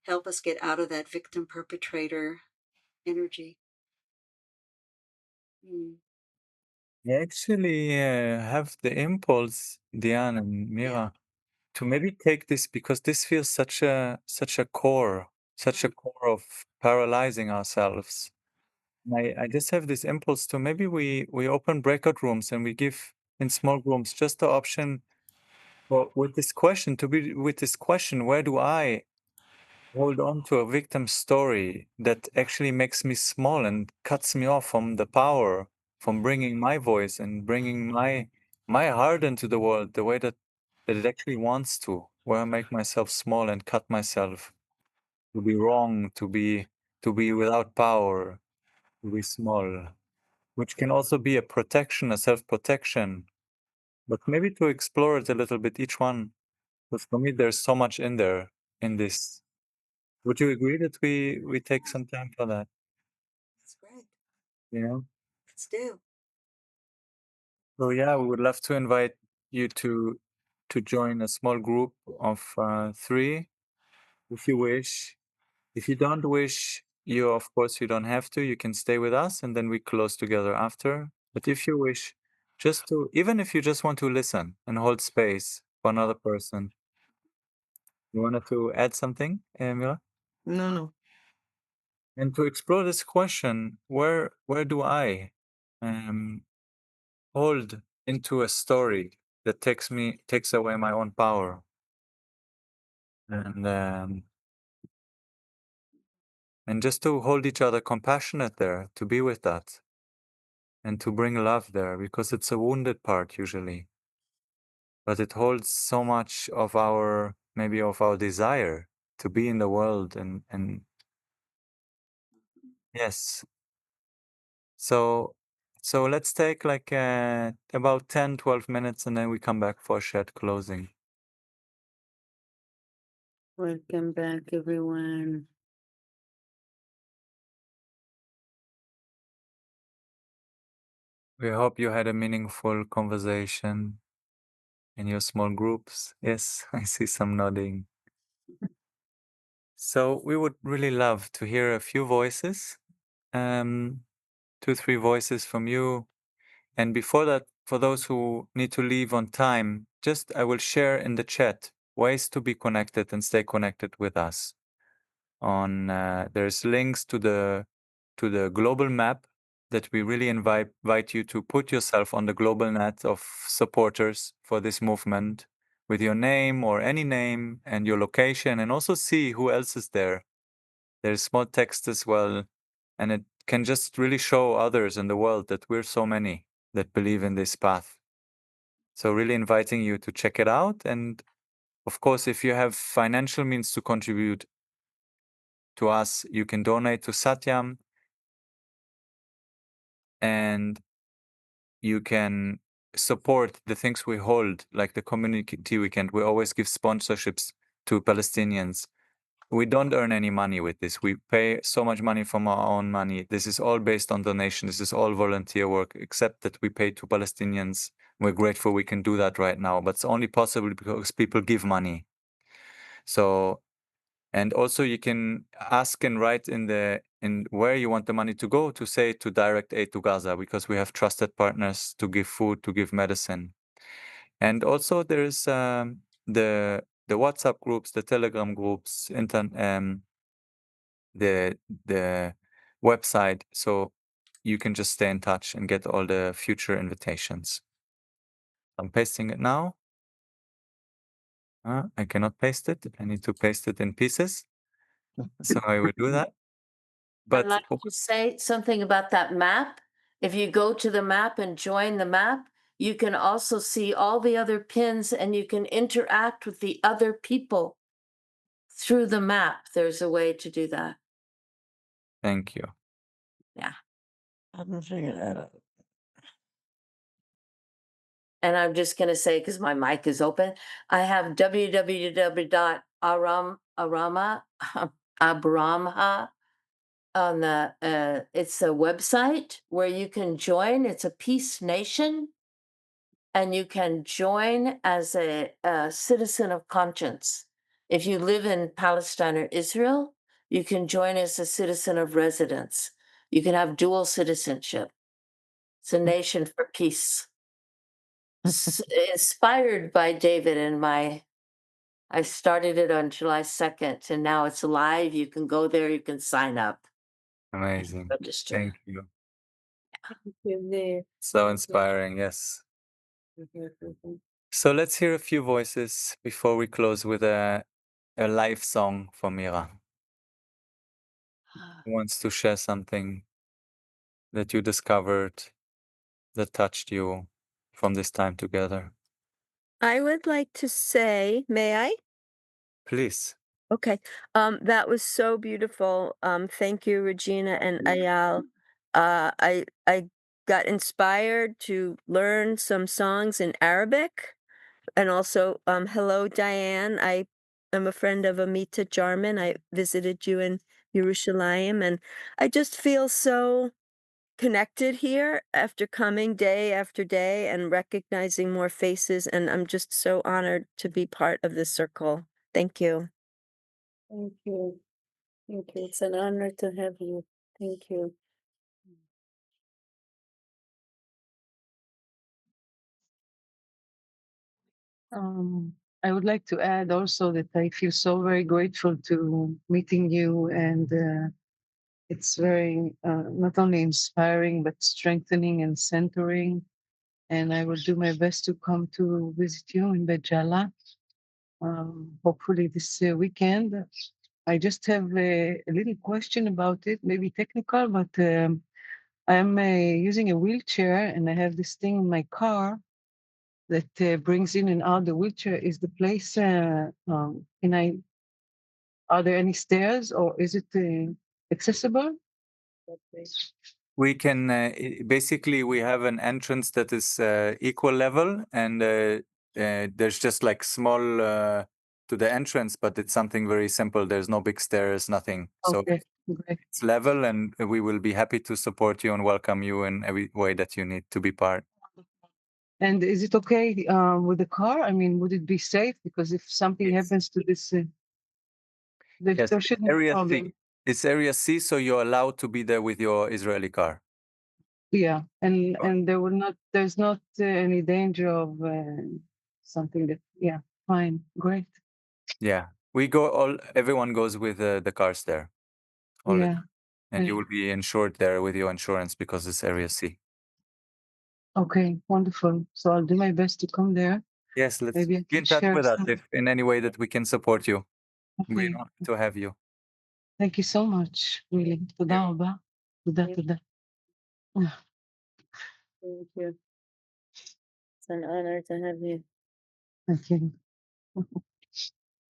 help us get out of that victim perpetrator energy. I actually have the impulse, Diane and Meera, to maybe take this, because this feels such a core, of paralyzing ourselves. And I just have this impulse to maybe we open breakout rooms and we give in small rooms just the option, well, with this question, where do I hold on to a victim story that actually makes me small and cuts me off from the power, from bringing my voice and bringing my heart into the world the way that it actually wants to, where I make myself small and cut myself to be wrong, to be without power, to be small, which can also be a protection, a self-protection, but maybe to explore it a little bit, each one, because for me there's so much in there, in this. Would you agree that we take some time for that? That's great. Yeah. Let's do. So yeah, we would love to invite you to join a small group of 3, if you wish. If you don't wish, of course you don't have to. You can stay with us, and then we close together after. But if you wish, even if you just want to listen and hold space for another person, you wanted to add something, Mira? No. And to explore this question, where do I hold into a story that takes away my own power, and just to hold each other compassionate there, to be with that, and to bring love there, because it's a wounded part usually, but it holds so much of our desire to be in the world, and yes. So let's take like about 10-12 minutes, and then we come back for a shared closing. Welcome back, everyone. We hope you had a meaningful conversation in your small groups. Yes, I see some nodding. So we would really love to hear a few voices, 2-3 voices from you. And before that, for those who need to leave on time, just I will share in the chat ways to be connected and stay connected with us. There's links to the global map that we really invite you to put yourself on the global net of supporters for this movement with your name or any name and your location, and also see who else is there. There's small text as well, and it can just really show others in the world that we're so many that believe in this path. So really inviting you to check it out. And of course, if you have financial means to contribute to us, you can donate to SATYAM, and you can support the things we hold, like the community weekend. We always give sponsorships to Palestinians. We don't earn any money with this. We pay so much money from our own money. This is all based on donation. This is all volunteer work, except that we pay to Palestinians. We're grateful we can do that right now, but it's only possible because people give money. So, and also you can ask and write in where you want the money to go, to say to direct aid to Gaza, because we have trusted partners to give food, to give medicine. And also there's the WhatsApp groups, the Telegram groups, the website, so you can just stay in touch and get all the future invitations. I'm pasting it now. I cannot paste it. I need to paste it in pieces. So I will do that. I'd But like to say something about that map. If you go to the map and join the map, you can also see all the other pins and you can interact with the other people through the map. There's a way to do that. thank you. Yeah. I haven't figured that out. And I'm just going to say, because my mic is open, I have www.abramha on it's a website where you can join. It's a peace nation, and you can join as a citizen of conscience. If you live in Palestine or Israel, you can join as a citizen of residence. You can have dual citizenship. It's a nation for peace. Inspired by David and I started it on July 2nd, and now it's live. You can go there, you can sign up, Amazing. register. Thank you. So inspiring, yes. So let's hear a few voices before we close with a live song for Meera. Who wants to share something that you discovered that touched you from this time together? I would like to say, may I? Please. Okay. That was so beautiful. Thank you, Regina and Ayal. I got inspired to learn some songs in Arabic, and also hello, Diane. I am a friend of Amita Jarman. I visited you in Jerusalem, and I just feel so connected here after coming day after day and recognizing more faces, and I'm just so honored to be part of this circle. Thank you. Thank you. Thank you. It's an honor to have you. Thank you. I would like to add also that I feel so very grateful to meeting you and It's very not only inspiring but strengthening and centering. And I will do my best to come to visit you in Beit Jala. Hopefully this weekend. I just have a little question about it, maybe technical, but I'm using a wheelchair and I have this thing in my car that brings in and out the wheelchair. Is the place, are there any stairs or is it accessible? That place? We can basically we have an entrance that is equal level, and there's just like small to the entrance, but it's something very simple. There's no big stairs, nothing. So Okay, great. it's level, and we will be happy to support you and welcome you in every way that you need to be part. And is it okay with the car? I mean, would it be safe? Because if something Yes. happens to this, Yes, there shouldn't be a area problem. C. It's area C, so you're allowed to be there with your Israeli car. Yeah, and Sure. there will not, there's not any danger of something that, yeah, fine, great. Yeah, everyone goes with the cars there all the Yeah, time, and you yeah. will be insured there with your insurance because it's area C. Okay, wonderful. So I'll do my best to come there. Yes, let's Maybe I be can in touch share with us some. if in any way that we can support you. We're Okay, happy to have you. thank you so much, really. תודה רבה. תודה, תודה. Thank you. It's an honor to have you. Thank you.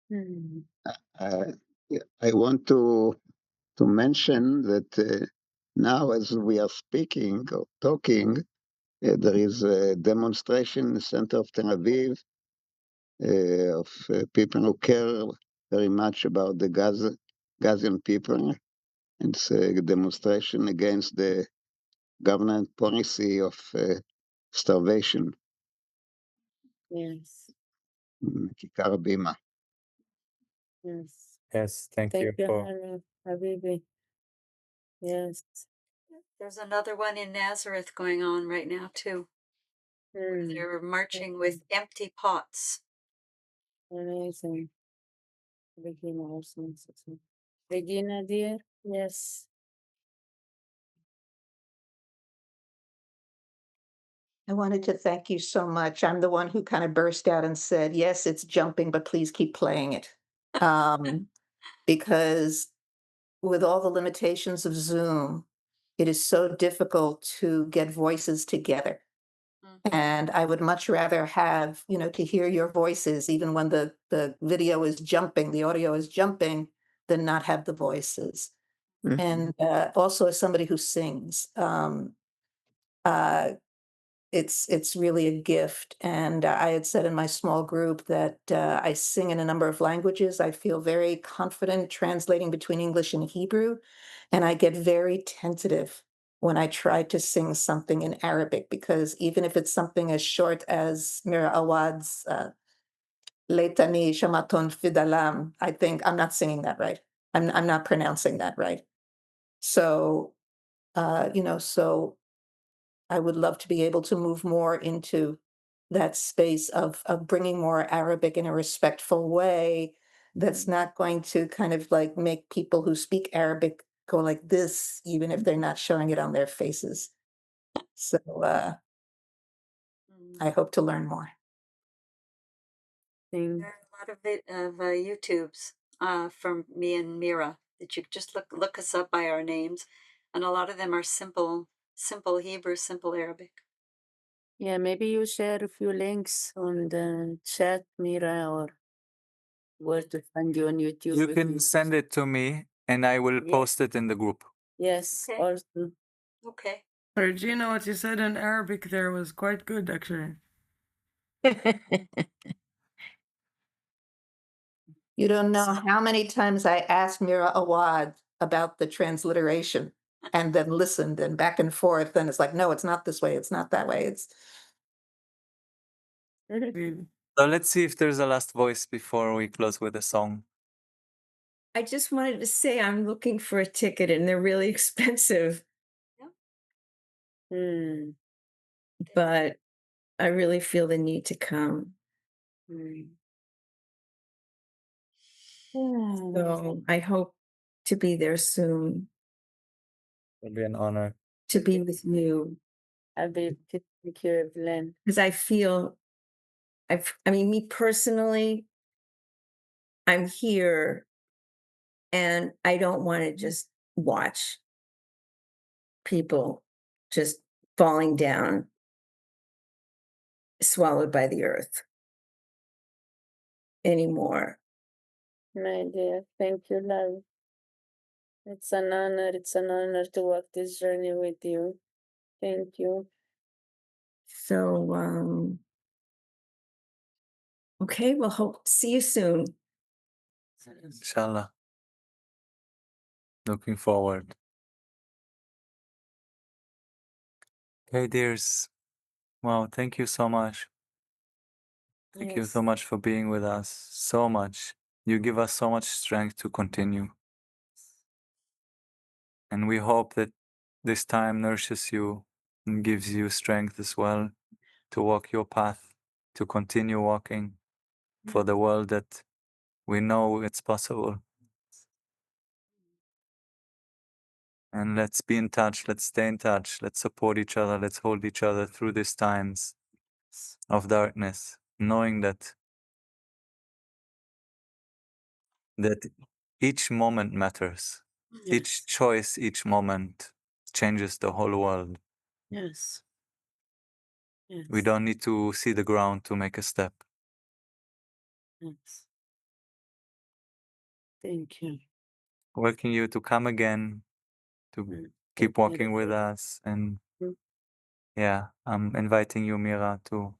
Hmm. I want to mention that now, as we are speaking or talking, there is a demonstration in the center of Tel Aviv of people who care very much about the Gazan people. It's a demonstration against the government policy of starvation. Yes. Kikar Bima. Yes. Yes, thank Thank you you, for. Hannah, Habibi. Yes. There's another one in Nazareth going on right now too. Where Hmm. they're marching with empty pots. Amazing. Regina also. Regina, dear. Yes. I wanted to thank you so much. I'm the one who kind of burst out and said, yes, it's jumping, but please keep playing it. Because with all the limitations of Zoom, it is so difficult to get voices together. And I would much rather have, to hear your voices, even when the video is jumping, the audio is jumping, than not have the voices. And also as somebody who sings, it's really a gift. And I had said in my small group that I sing in a number of languages. I feel very confident translating between English and Hebrew, and I get very tentative when I try to sing something in Arabic, because even if it's something as short as Mira Awad's Leitani Shamaton Fidalam, I think I'm not singing that right. I'm not pronouncing that right. So, so I would love to be able to move more into that space of bringing more Arabic in a respectful way that's not going to kind of like make people who speak Arabic go like this, even if they're not showing it on their faces. So I hope to learn more. Thing. There are a lot of YouTubes from me and Meera that you just look us up by our names, and a lot of them are simple Hebrew, simple Arabic. Yeah, maybe you share a few links on the chat, Mira, or where to find you on YouTube. You if can send it to me, and I will Yeah. post it in the group. Yes, Okay. also. Okay. Regina, what you said in Arabic there was quite good, actually. You don't know how many times I asked Mira Awad about the transliteration and then listened and back and forth. And it's like, no, it's not this way. It's not that way. It's So let's see if there's a last voice before we close with a song. I just wanted to say I'm looking for a ticket and they're really expensive. Hmm. But I really feel the need to come. Hmm. So I hope to be there soon. It'll be an honor. to be with you. Habib, thank you, Evelyn. Because I feel, I mean, me personally, I'm here and I don't want to just watch people just falling down, swallowed by the earth anymore. My dear, thank you, love. It's an honor. It's an honor to walk this journey with you. Thank you. So, okay, we'll see you soon. Inshallah. Looking forward. Okay, dears. Wow, thank you so much. Thank you so much for being with us. So much. You give us so much strength to continue. And we hope that this time nourishes you and gives you strength as well to walk your path, to continue walking for the world that we know it's possible. And let's be in touch, let's stay in touch, let's support each other, let's hold each other through these times of darkness, knowing that each moment matters. Yes. Each choice, each moment changes the whole world. Yes. Yes. We don't need to see the ground to make a step. Yes. Thank you. Welcoming you to come again, to keep Thank you, walking with Rabbi. us. And Mm. yeah, I'm inviting you, Meera, to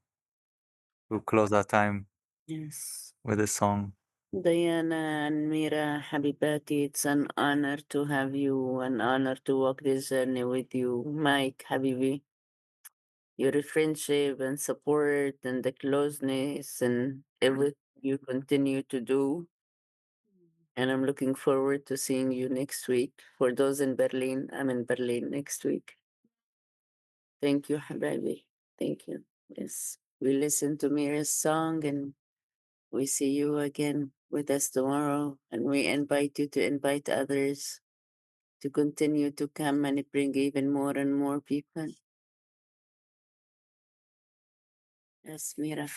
close our time Yes. with a song. Diana and Meera, Habibati, it's an honor to have you, an honor to walk this journey with you. Mike, Habibi, your friendship and support and the closeness and everything you continue to do. And I'm looking forward to seeing you next week. For those in Berlin, I'm in Berlin next week. Thank you, Habibi. Thank you. Yes. We listen to Meera's song and we see you again with us tomorrow. And we invite you to invite others to continue to come and bring even more and more people. Yes, Meera.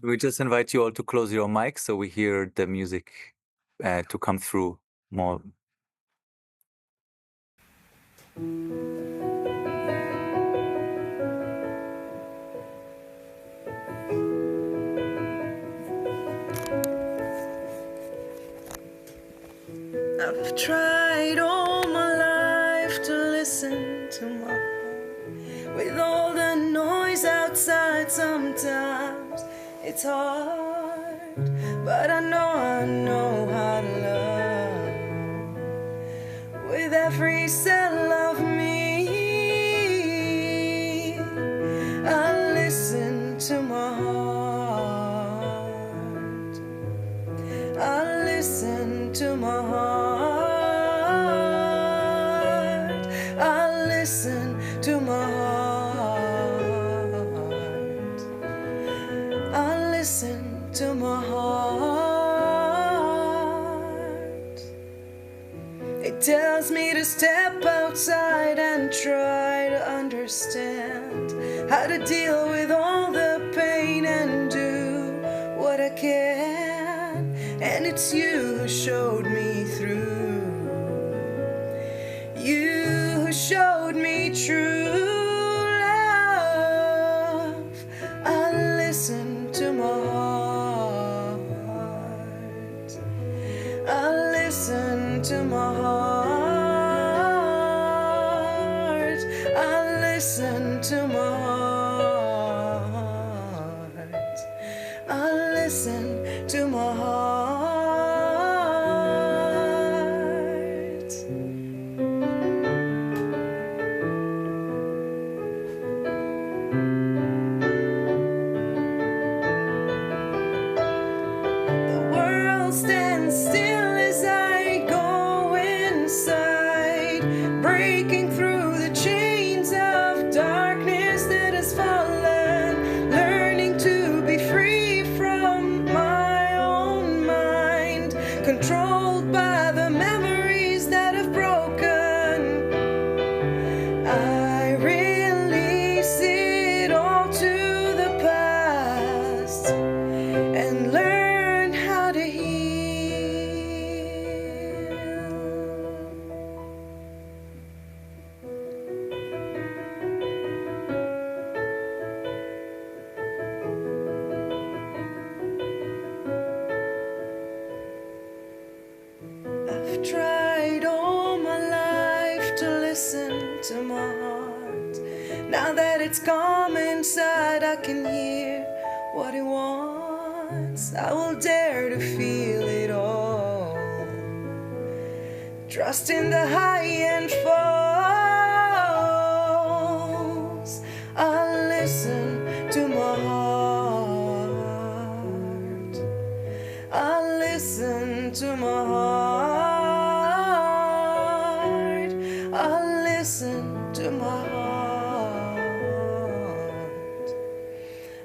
We just invite you all to close your mic so we hear the music to come through more. I've tried all my life to listen to my heart. With all the noise outside, sometimes it's hard. But I know how to love. With every cell of me, I listen to my heart. I listen to my heart. I listen to my heart. I listen to my heart. It tells me to step outside and try to understand how to deal with all the pain and do what I can. And it's you who showed me through. You who showed me true love. I listen to my heart. I listen to my heart. I listen to my heart. I listen to my heart. The world stands still as I go inside, breaking through the chains of darkness that has fallen, learning to be free from my own mind, controlled by the memories it's calm inside, I can hear what he wants. I will dare to feel it all. Trust in the high and falls. I'll listen to my heart. I'll listen to my heart. I'll listen to my heart.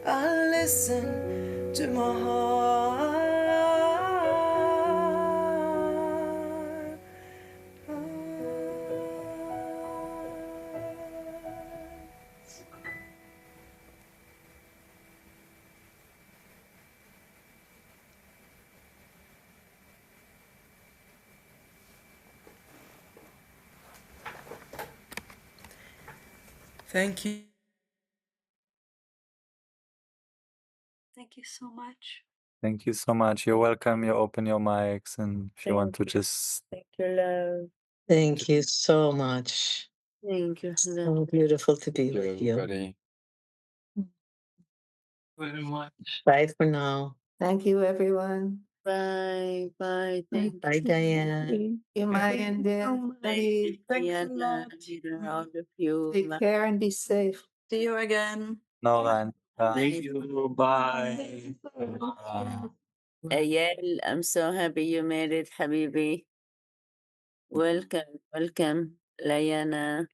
I'll listen to my heart. Thank you. Thank you so much. Thank you so much. You're welcome. You open your mics, and if you want to Thank you. just Thank you, love. Thank you so much. Thank you, love. So beautiful to be with you. everybody. Very much. Bye for now. Thank you, everyone. Bye, bye. Thank Bye, Diane. You, Maya and Dan. you, Diana, Amira, all of you. Take care and be safe. See you again. Noran. Thank you. Bye. Ayel, I'm so happy you made it, Habibi. Welcome, welcome. Layana,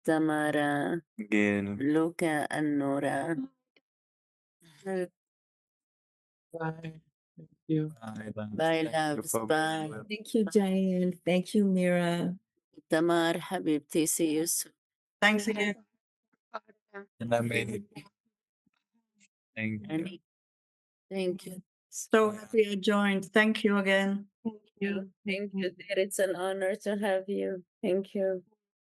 Tamara, Gil. Luca, and Nora. Bye. Thank you. Bye, Bye, Thank you loves. for Bye. being with Thank you, Diane. Thank you, Meera. Tamar, Habibti, see you soon. Thanks again. and I made it. Thank you. Thank you. So happy I joined. Thank you again. Thank you. Dear. It's an honor to have you. Thank you.